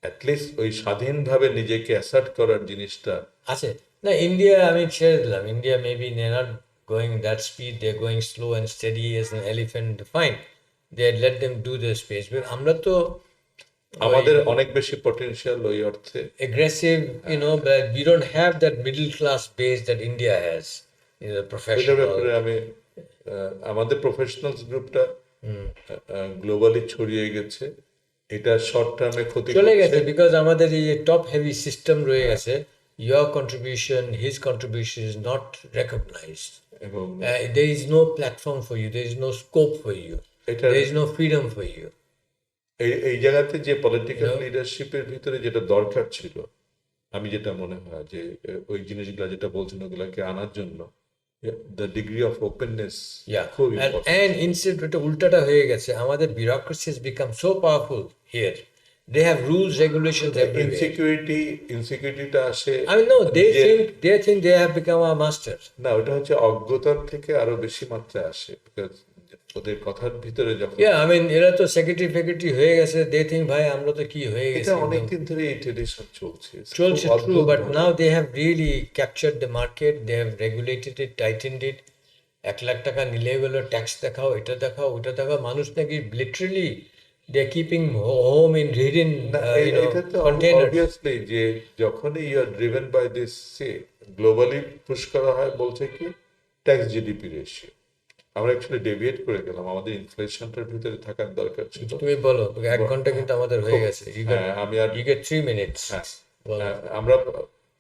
অ্যাটলিস্ট ওই স্বাধীনভাবে নিজেকে অ্যাসার্ট করার জিনিসটা আছে। না, ইন্ডিয়া আমি ছেড়ে দিলাম, India maybe they not going that speed, they going slow and steady as an elephant, fine, they let them do the space. আমরা তো, আমাদের অনেক বেশি পটেনশিয়াল ওই অর্থে, aggressive, you know, but we don't have that middle class base that India has in the professional. আমি আমাদের professionals গ্রুপটা গ্লোবালি ছড়িয়ে গেছে, এটা শর্ট টার্মে ক্ষতি চলে গেছে, বিকজ আমাদের এই টপ হেভি সিস্টেম রয়ে গেছে। Your contribution, his contribution is not recognized. There is no platform for you, there is no scope for you, there is no freedom for you. এই জায়গাতে যে পলিটিক্যাল লিডারশিপের ভিতরে যেটা দরকার ছিল, আমি যেটা মনে হয় যে ওই জিনিসগুলো যেটা বলছেন ওগুলাকে আনার জন্য the degree of openness Yeah, খুব and ইম্পর্টেন্ট। instead এটা উল্টাটা হয়ে গেছে, আমাদের bureaucracy has become so powerful here. They have rules, regulations everywhere. ইনসিকিউরিটিটা আসে I mean, no, নিজের, they think they have become a master. না ওটা হচ্ছে অজ্ঞতার থেকে আরো বেশি মাত্রায় আসে, বিকজ ওদের কথার ভিতরে যখন, Yeah, I mean, এরা তো সেক্রেটারি হয়ে গেছে, they think ভাই আমরা তো কি হয়ে এটা গেছি একদম। অনেকদিন ধরে এই ট্রেডিশন চলছে, চলছে খুব true, অদ্ভুত but ভাবে। now they have really captured the market, they have regulated it, tightened it. 1 lakh টাকা নিলে গেলো ট্যাক্স দেখাও, এটা দেখাও, ওটা দেখাও, মানুষ নাকি literally they are keeping home in hidden না এটা তো কন্টেনার্স। অবভিয়াসলি যে যখনই you are driven by this, সে গ্লোবালি পুশ করা হয় বলছে কি ট্যাক্স জিডিপি রেশিও। আমরা অ্যাকচুয়ালি ডেভিয়েট করে গেলাম, আমাদের ইনফ্লেশনটার ভিতরে থাকার দরকার ছিল। তুমি বলো, 1 ঘন্টা কিন্তু আমাদের হয়ে খুব, গেছে। হ্যাঁ আমি আর, You get 3 minutes. হ্যাঁ বলো। আমরা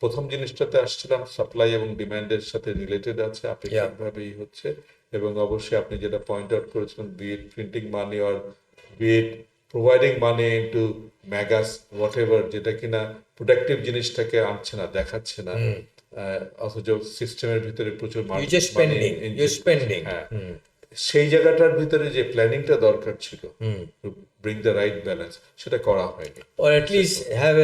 প্রথম জিনিসটাতে আসছিলাম সাপ্লাই এবং ডিমান্ডের সাথে রিলেটেড আছে, আপেক্ষিকভাবেই হচ্ছে। এবং অবশ্যই আপনি যেটা পয়েন্ট আউট করেছিলেন, be it printing money or be it providing money into mugs whatever, যেটা কিনা প্রোডাক্টিভ জিনিসটাকে আনছে না, দেখাচ্ছে না, অথচ সিস্টেমের ভিতরে প্রচুর You just spending, you're spending. হ্যাঁ, সেই জায়গাটার ভিতরে যে প্ল্যানিংটা দরকার ছিল, ব্রিং দ্য রাইট ব্যালেন্স, সেটা করা হয়নি। Or at least have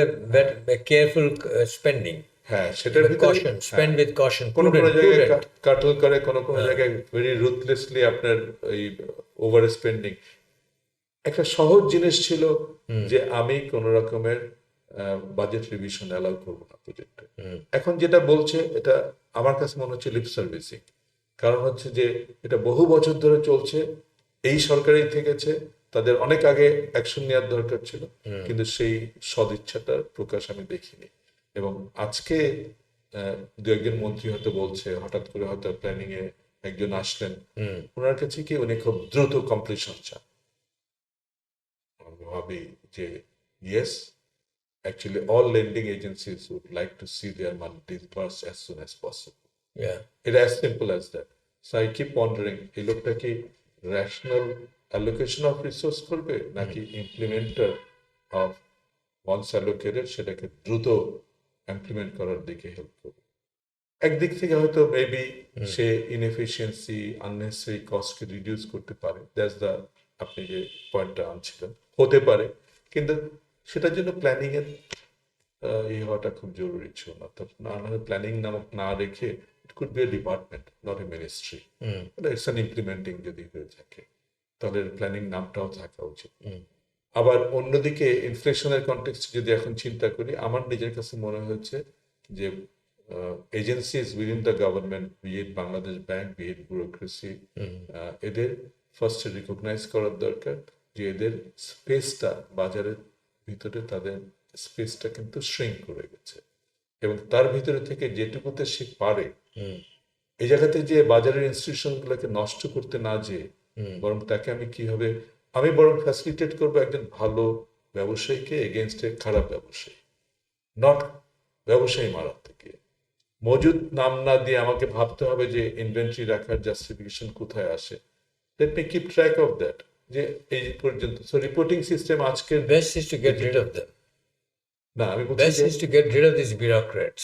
a careful spending. হ্যাঁ সেটার With ভিতরে caution, spend with caution, কোনো কোনো prudent, জায়গায় prudent. কাটল করে, কোনো কোনো জায়গায় ভেরি রুথলেসলি আপনার এই ওভার স্পেন্ডিং। একটা সহজ জিনিস ছিল যে আমি কোন রকমের বাজেট রিভিশন অ্যালাউ করবো না প্রজেক্টে। এখন যেটা বলছে এটা আমার কাছে মনে হচ্ছে লিপ সার্ভিসিং। কারণ হচ্ছে যে এটা বহু বছর ধরে চলছে, এই সরকারই থেকেছে, তাদের অনেক আগে অ্যাকশন নেওয়ার দরকার ছিল, কিন্তু সেই সদিচ্ছাটার প্রকাশ আমি দেখিনি। এবং আজকে দু একজন মন্ত্রী হয়তো বলছে, হঠাৎ করে হয়তো প্ল্যানিং এ একজন আসলেন, ওনার কাছে কি উনি খুব দ্রুত কমপ্লিশন চান। ভাবি যে yes, actually all lending agencies would like to see their money disbursed as soon as possible. Yeah. It's as simple as that. So I keep wondering, এই লোকটা কি rational allocation of resource করবে নাকি implementer of once allocated সেটাকে দ্রুত implement করার দিকে help করবে। একদিক থেকে হয়তো মেবি সে ইনএফিসিয়েন্সি আননেসেসারি কস্টকে রিডিউস করতে পারে, দ্যাটস দ্য, আপনি যে পয়েন্টটা আনছিলেন, হতে পারে, কিন্তু সেটার জন্য প্ল্যানিং এর এই হওয়াটা খুব জরুরি ছিল না। তো না হলে প্ল্যানিং নামক না রেখে it could B A department, not a ministry, it's an implementing যদি হয়ে থাকে, তাহলে প্ল্যানিং নামটাও থাকা উচিত। আবার অন্যদিকে ইনফ্লেশনের কনটেক্সটে যদি এখন চিন্তা করি, আমার নিজের কাছে মনে হয়েছে যে agencies within the government, be it Bangladesh bank, be it bureaucracy, এদের ফার্স্টে রিকগনাইজ করার দরকার যে এদের স্পেসটা বাজারের ভিতরে, তাদের স্পেসটা কিন্তু শ্রিঙ্ক করে গেছে, এবং তার ভিতরে থেকে যেটুকুতে সে পারে এই জায়গাতে যে বাজারের ইনস্টিটিউশন গুলোকে নষ্ট করতে না যেয়ে, বরং তাকে আমি কিভাবে, আমি বরং ফ্যাসিলিটেট করবো একজন ভালো ব্যবসায়ীকে এগেনস্ট এ খারাপ ব্যবসায়ী, নট ব্যবসায়ী মারার থেকে। মজুদ নাম না দিয়ে আমাকে ভাবতে হবে যে ইনভেন্টরি রাখার জাস্টিফিকেশন কোথায় আসে, let me keep track of that, যে এই পর্যন্ত। সো রিপোর্টিং সিস্টেম আজকের Best is to get rid of them. না, আমি বলছি Best যে is to get rid of these bureaucrats.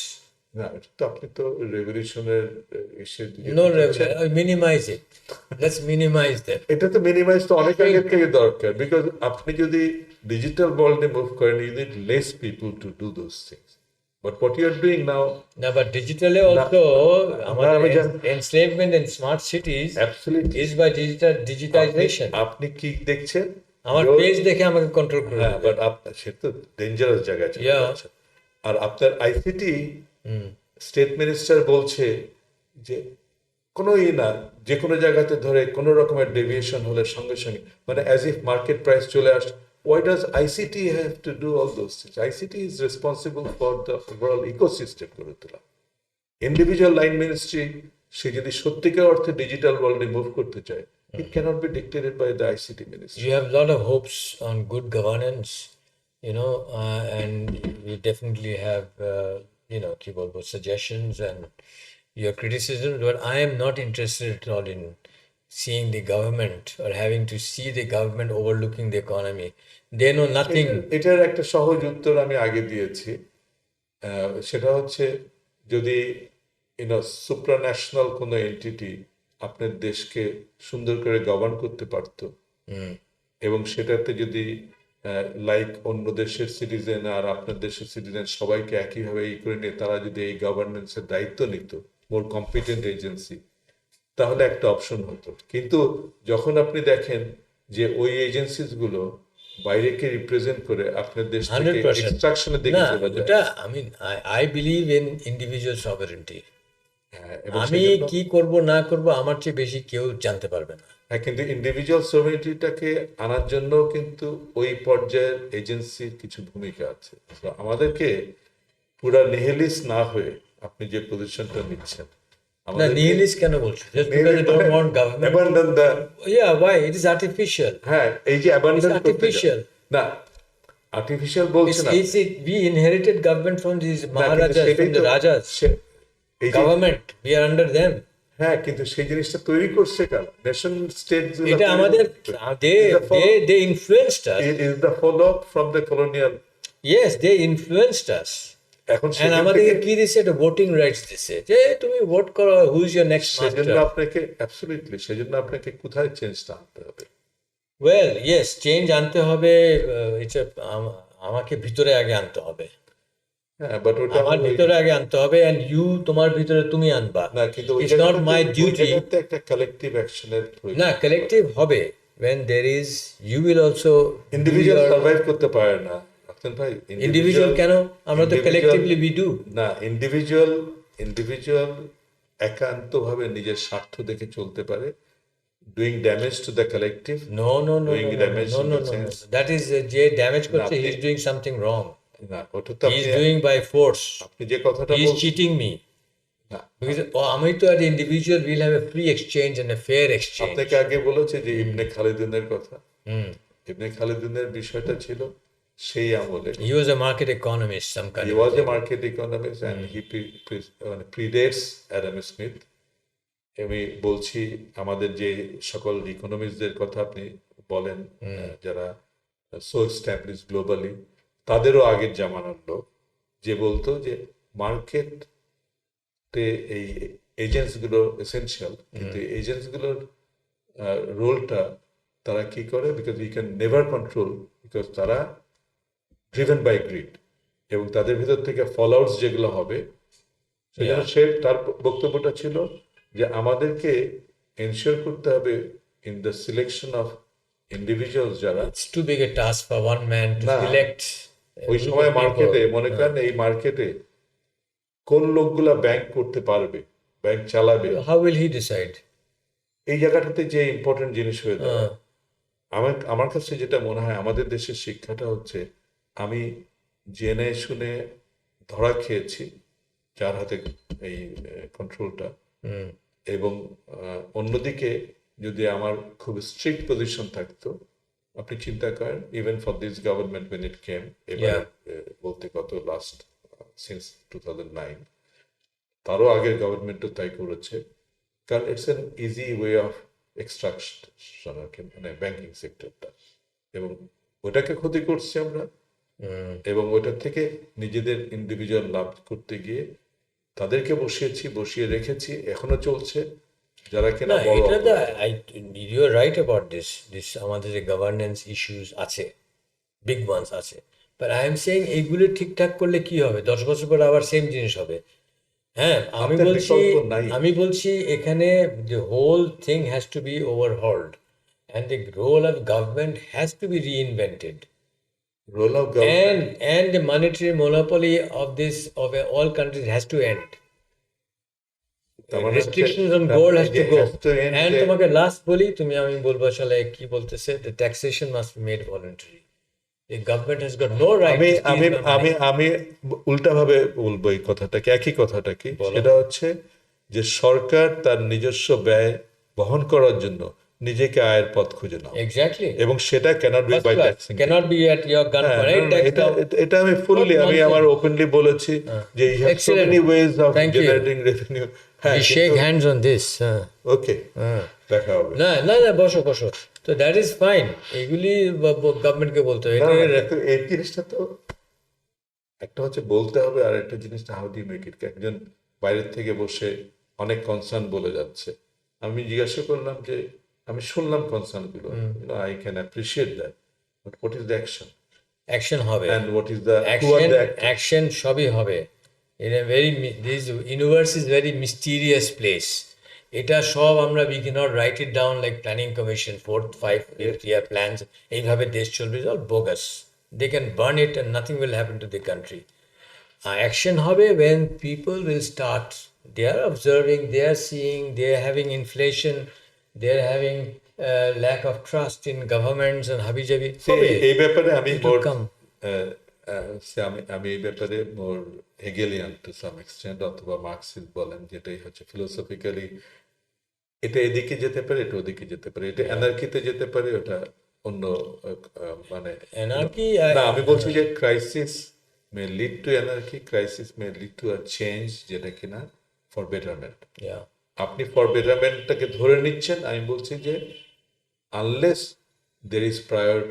না, এটা তো আপনি তো রেভলিউশনের এসে No, minimize it. Let's minimize them. এটা তো মিনিমাইজ তো অনেক আগে থেকে দরকার, বিকজ আপনি যদি ডিজিটাল ওয়ার্ল্ডে মুভ করেন, you need less people to do those things, but what you are doing now. Now, but digitally also, আমি our enslavement in smart cities absolutely is by digitization. আপনি কি দেখছেন, আমার পেজ দেখে আমাকে কন্ট্রোল করে হ্যাঁ, দেবে। বাট আপনার সে তো ডেঞ্জারাস জায়গায় চলে Yeah. যাচ্ছে। আর আপনার আইসিটি স্টেট মিনিস্টার বলছে যে কোনো না, যে কোনো জায়গাতে ধরে কোনো রকমের ডেভিয়েশন হলে সঙ্গে সঙ্গে, মানে অ্যাজ ইফ মার্কেট প্রাইস চলে আসে। Why does ICT have to do all those things? ICT is responsible for the overall ecosystem গড়ে তোলা। ইন্ডিভিজুয়াল লাইন মিনিস্ট্রি সে যদি সত্যিকার অর্থে ডিজিটাল ওয়ার্ল্ডে মুভ করতে চায়, it cannot be dictated by the ICT ministry. You have a lot of hopes on good governance, and we definitely have, কি বলবো, suggestions and your criticisms, but I am not interested at all in seeing the government or having to see the government overlooking the economy. They know nothing. এটার একটা সহজ উত্তর আমি আগে দিয়েছি, সেটা হচ্ছে যদি সুপ্রান্যাশনাল কোনো এন্টিটি আপনার দেশকে সুন্দর করে গভর্ন করতে পারতো, এবং সেটাতে যদি লাইক অন্য দেশের সিটিজেন আর আপনার দেশের সিটিজেন সবাইকে একইভাবে করে নিয়ে তারা যদি এই গভর্নেন্সের দায়িত্ব নিত, মোর কম্পিটেন্ট এজেন্সি, তাহলে একটা অপশন হতো। কিন্তু যখন আপনি দেখেন যে ওই এজেন্সিস গুলো বাইরেকে রিপ্রেজেন্ট করে আপনার দেশ থেকে 100%. এক্সট্রাকশনের দিকে না, চলে যায়। ওটা I believe in individual sovereignty. হ্যাঁ, এবং আমি সেই জন্য কি করব না করব আমার চেয়ে বেশি কেউ জানতে পারবে না। হ্যাঁ, কিন্তু ইন্ডিভিজুয়াল সভরেনিটিটাকে আনার জন্য কিন্তু ওই পর্যায়ের এজেন্সির কিছু ভূমিকা আছে। তো আমাদেরকে পুরা নিহিলিস্ট না হয়ে আপনি যে পজিশনটা নিচ্ছেন, না, আমাদেরকে নিহিলিস্ট কেন বলছো? Just because they don't want government. abandon the, yeah, why? It is artificial. হ্যাঁ, এই যে ইটস অ্যাবান্ডন করতে আর্টিফিশিয়াল। না, আর্টিফিশিয়াল বলছে না। We inherited government from these না, কিন্তু Maharajas, সেটাই from the তো Rajas. এই যে Government, we are under them. হ্যাঁ, কিন্তু সেই জিনিসটা তৈরি করছে কারা? নেশন স্টেট এটা আমাদের, they influenced us. is the follow up from the colonial. Yes, they influenced us. এখন And সেখান আমাদেরকে থেকে কি দিছে? একটা ভোটিং রাইটস দিছে, যে তুমি ভোট করো, হু ইজ ইয়োর নেক্সট সেজন্য মাস্টার। আপনাকে অ্যাবসলিউটলি সেজন্য আপনাকে কোথায় চেঞ্জটা আনতে হবে? ওয়েল, ইয়েস, চেঞ্জ আনতে হবে। এটা আমাকে ভিতরে আগে আনতে হবে। হ্যাঁ, বাট ওটা আমার ভিতরে আগে আনতে হবে, এন্ড ইউ তোমার ভিতরে তুমি আনবা। না, কিন্তু ওই ইটস নট মাই ওই ডিউটি। জায়গাতে একটা কালেকটিভ অ্যাকশনের প্রয়োজন। না, কালেকটিভ হবে when there is, you will also individual survive করতে পারে না আফতান ভাই। ইন্ডিভিজুয়াল কেন? আমরা তো collectively we do. না, ইন্ডিভিজুয়াল একান্তভাবে নিজের স্বার্থ দেখে চলতে পারে, doing damage to the collective, No, no, no, doing no, no, damage no, in no, the no, no. Sense. That is, যে ড্যামেজ করছে, he আপনি- is doing something wrong. না, ওটা তো He is আপনি doing by force. আপনি যে কথাটা He is বলছেন, cheating me. না, Because আমি তো as an individual will have a free exchange and a fair exchange. আপনাকে আগে বলেছে যে ইবনে খালিদুনের কথা। ইবনে খালিদুনের বিষয়টা ছিল সেই আমলে He was a market economist, some kind he of was a thing. market economist and he predates Adam Smith. আমি বলছি আমাদের যে সকল ইকোনমিস্টদের কথা আপনি বলেন, যারা সো এস্টাবলিশ গ্লোবালি, তাদেরও আগের জামানার লোক, যে বলতো যে মার্কেটে এই এজেন্টসগুলো এসেনশিয়াল, কিন্তু এজেন্টসগুলোর রোলটা তারা কি করে, because you can never control, because তারা ড্রিভেন বাই গ্রিড, এবং তাদের ভিতর থেকে ফলআউটস যেগুলো হবে, সেই জন্য সে তার বক্তব্যটা ছিল যে আমাদেরকে এনশিওর করতে হবে in the selection of individuals যারা, It's too big a task for one man to না, select a ওই group সময় of people. মার্কেটে মনে করেন এই মার্কেটে কোন লোকগুলা ব্যাংক করতে পারবে, ব্যাংক চালাবে, How will he decide? এই জায়গাটাতে যে ইম্পর্টেন্ট জিনিস হয়ে দাঁড়ায়। আমার কাছে যেটা মনে হয়, আমাদের দেশের শিক্ষাটা হচ্ছে, আমি জেনে শুনে ধরা খেয়েছি যার হাতে এই কন্ট্রোলটা, এবং অন্যদিকে যদি আমার খুব স্ট্রিক্ট পজিশন থাকতো, আপনি চিন্তা করেন even for this government when it came, এবার বলতে কত লাস্ট সিন্স 2009, তারও আগের গভর্নমেন্টও তাই করেছে, কারণ it's an easy way of extraction, মানে ব্যাংকিং সেক্টরটা, এবং ওটাকে ক্ষতি করছি আমরা, এবং ওটার থেকে নিজেদের ইন্ডিভিজুয়াল লাভ করতে গিয়ে তাদেরকে বসিয়ে রেখেছি, এখনো চলছে, যারা কিনা না, বড় এটা অপরাধী। You are right about this আমাদের যে গভর্নেন্স ইস্যুস আছে, বিগ ওয়ান্স আছে, বাট আই এম সেইং এইগুলো ঠিকঠাক করলে কি হবে? 10 বছর পর আবার সেম জিনিস হবে। হ্যাঁ, আপনার বিকল্প নাই। আমি বলছি এখানে the whole thing has to be overhauled and the role of government has to be reinvented, role of government, and the monetary monopoly of all countries has to end. Restrictions on gold has to go. And তোমাকে last বলি, আমি বলবো আসলে কি বলতেছে, the taxation must be made voluntary. The government has got no right আমি to steal আমি my money. আমি আমি উল্টাভাবে বলবো এই কথাটাকে, একই কথাটাকে, সেটা হচ্ছে যে সরকার তার নিজস্ব ব্যয় বহন করার জন্য নিজেকে আয়ের পথ খুঁজে নাও, Exactly. এবং সেটা cannot be First by class. taxing. Cannot be at your gunpoint. Hey, tax এটা down. এটা আমি ফুললি, আমি nonsense. আমার ওপেনলি বলেছি যে you have so Excellent. many ways of Thank you. generating revenue. We shake hands on this. ওকে, দেখা হবে। না না না, বসো। তো দ্যাট ইজ ফাইন। এগুলি গভর্নমেন্টকে বলতে হবে। না, কিন্তু এই জিনিসটা তো একটা হচ্ছে বলতে হবে, আর একটা জিনিসটা how do you make it. একজন বাইরের থেকে বসে অনেক কনসার্ন বলে যাচ্ছে। আমি জিজ্ঞাসা করলাম যে আমি শুনলাম কনসার্নগুলো, I can appreciate that, but what is the action? Action হবে, and what is the who are action the actor? Action সবই হবে। In a very this universe is very mysterious place. এটা সব আমরা we can't write it down like planning commission 4-5 year plans, এইভাবে দেশ চলবে, all bogus. They can burn it and nothing will happen to the country. Action হবে when people will start, they are observing, they are seeing, they are having inflation, they are having lack of trust in governments and habijabi. এই ব্যাপারে আমি It will more come. আমি এই ব্যাপারে মোর Hegelian to some extent, অথবা Marxist বলেন, যেটাই হচ্ছে ফিলোসফিক্যালি এটা এদিকে যেতে পারে, এটা ওদিকে যেতে পারে, এটা অ্যানার্কিতে যেতে পারে, ওটা অন্য মানে Anarchy, না, আমি বলছি যে crisis may lead to anarchy, crisis may lead to a change, যেটা কিনা ফর বেটারমেন্ট। yeah. আপনি ফর বেটারমেন্টটাকে ধরে নিচ্ছেন, আমি বলছি যে unless there is prior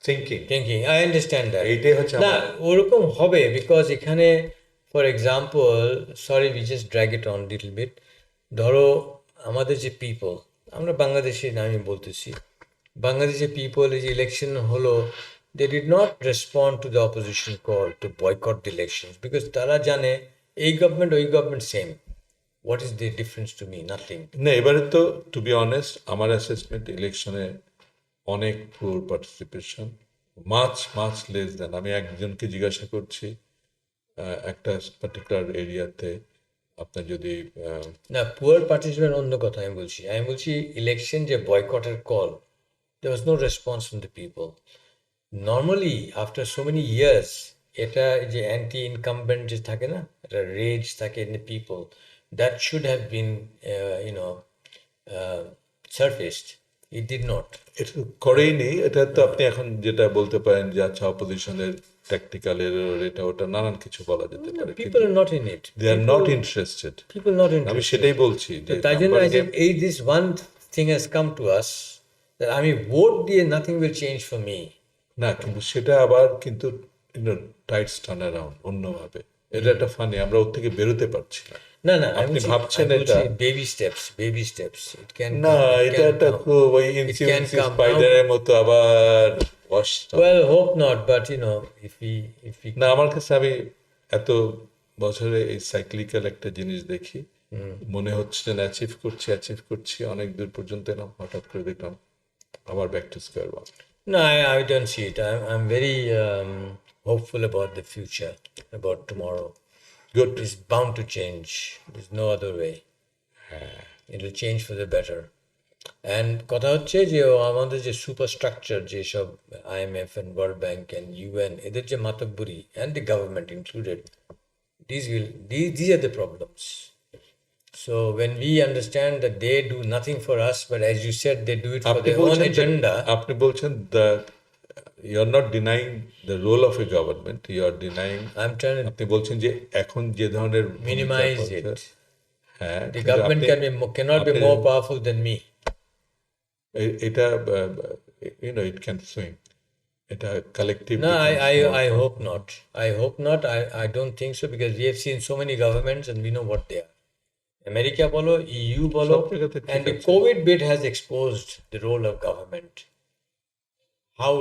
Thinking, I understand that. এইটাই হচ্ছে না ওরকম হবে, বিকজ এখানে for example, sorry we just drag it on little bit, ধরো আমাদের যে পিপল, আমরা বাংলাদেশি না, আমি বলতেছি বাংলাদেশি পিপল, এই যে ইলেকশন হলো, they did not respond to the opposition call to boycott the election, because তারা জানে এই গভর্নমেন্ট ওই government same, what is the difference to me? Nothing. না, এবারে তো টু বি অনেস্ট আমার অ্যাসেসমেন্ট ইলেকশনে অনেক পুর পার্টিসিপেশন, মাছ লেস দেন। আমি একজনকে জিজ্ঞাসা করছি একটা পার্টিকুলার এরিয়াতে আপনার যদি না, পুয়ার পার্টিসিপেন্ট অন্য কথা আমি বলছি ইলেকশন যে বয়কটের call, there was no response from the people. Normally, after so many years, এটা যে অ্যান্টি ইনকামবেন্ট যে থাকে না, একটা রেজ থাকে in the people, that should have been, surfaced. It did not. এটা করেইনি। এটা তো আপনি এখন যেটা বলতে পারেন যে আচ্ছা অপোজিশনের ট্যাকটিক্যাল এরর, এটা ওটা নানান কিছু বলা যেতে পারে, People are not in it. They are not interested. People not আমি interested. সেটাই বলছি যে তাই জন্য number I said, game- this one thing has come to us, that আমি ভোট দিয়ে nothing will change for me. না, কিন্তু সেটা আবার কিন্তু টাইটস টার্ন অ্যারাউন্ড অন্যভাবে। এটা একটা ফানি, আমরা ওর থেকে বেরোতে পারছি না। না না, আপনি ভাবছেন এটা বেবি স্টেপস, ইট ক্যান না, এটা একটা খুব ওই ইনসিউরেন্সি স্পাইডারের মতো আবার well, hope not, but if we না, আমার কাছে আমি এত বছরে এই সাইক্লিক্যাল একটা জিনিস দেখি, মনে হচ্ছে যে অ্যাচিভ করছি অনেক দূর পর্যন্ত এলাম, হঠাৎ করে দেখলাম আবার back to square one. no, I don't see it. I'm very hopeful about the future, about tomorrow. Good. It's bound to change. There's no other way. It will change for the better. And কথা হচ্ছে যে আমাদের যে superstructure, যেসব IMF and World Bank and UN, এদের যে মাতব্বরি, and the government included, these are the problems. So when we understand that they do nothing for us, but as you said, they do it for আপনি their own বলছেন agenda. আপনি বলছেন you are not denying the role of a government, you are denying, I'm trying to আপনি বলছেন যে এখন যে ধরনের minimize ভূমিকা it. করছে, হ্যাঁ, The কিন্তু government cannot be আপনি- more powerful than me. এটা ইট ক্যান সুইং, এটা collective. No, I hope not. I hope not. I don't think so, because we have seen so many governments and we know what they are. America bolo, EU bolo, সব জায়গাতে ঠিক and the আছে। COVID bit has exposed the role of government. How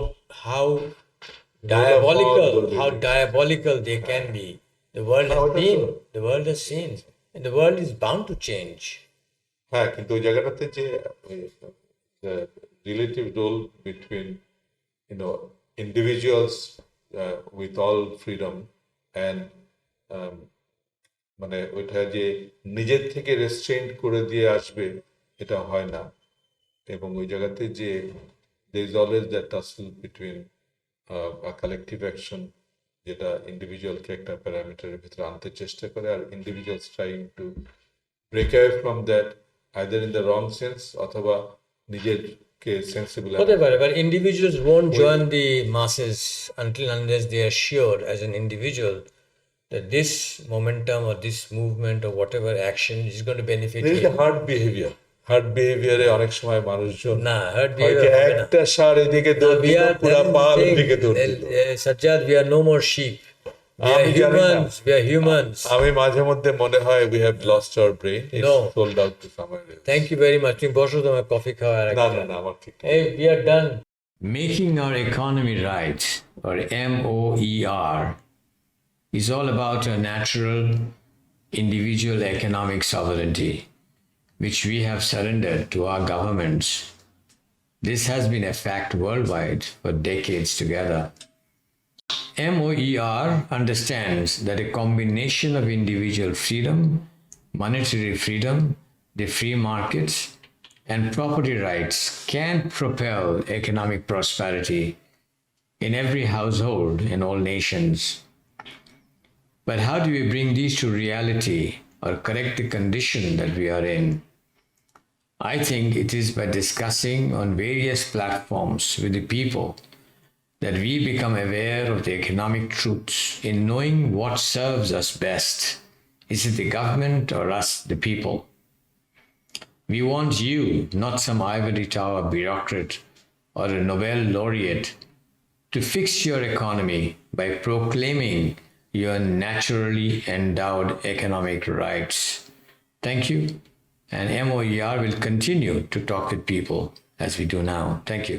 diabolical they can be. The world has been. The world has seen, and the world is bound to change. হ্যাঁ, কিন্তু ওই জায়গাটাতে যে relative role between individuals with all freedom and মানে ওইটা যে নিজের থেকে রেস্ট্রেন্ট করে দিয়ে আসবে, এটা হয় না। এবং ওই জায়গাতে যে there is always that tussle between a collective action, যেটা ইন্ডিভিজুয়ালকে একটা প্যারামিটারের ভিতরে আনতে চেষ্টা করে, আর individuals trying to break away from that either in the wrong sense অথবা নিজেরকে sensible. Whatever, but individuals won't join the masses unless they are sure as an individual that this momentum or this movement or whatever action is going to benefit There is him. a hard বিহেভিয়ারে অনেক সময় মানুষজন না, herd হয়তো behavior হবে না। একটা সার এদিকে দৌড় We দিল, are, পুরা that is the Pal thing, এদিকে দৌড় দিল। Sajjad, we are no more sheep. We are আমি জানি না। humans. We are humans. আমি মাঝে মধ্যে মনে হয় we have lost our brain. It's No. sold out to somewhere else. Thank you very much. তুমি বসো তোমার কফি খাওয়া আর না একটা। না না আমার ঠিক Hey, we are done. Making our economy right, or MOER, is all about a natural individual economic sovereignty, which we have surrendered to our governments. This has been a fact worldwide for decades together. MOER understands that a combination of individual freedom, monetary freedom, the free markets, and property rights can propel economic prosperity in every household in all nations. But how do we bring these to reality or correct the condition that we are in? I think it is by discussing on various platforms with the people that we become aware of the economic truths in knowing what serves us best. Is it the government or us, the people? We want you, not some ivory tower bureaucrat or a Nobel laureate, to fix your economy by proclaiming your naturally endowed economic rights. Thank you, and MOER will continue to talk with people as we do now. Thank you.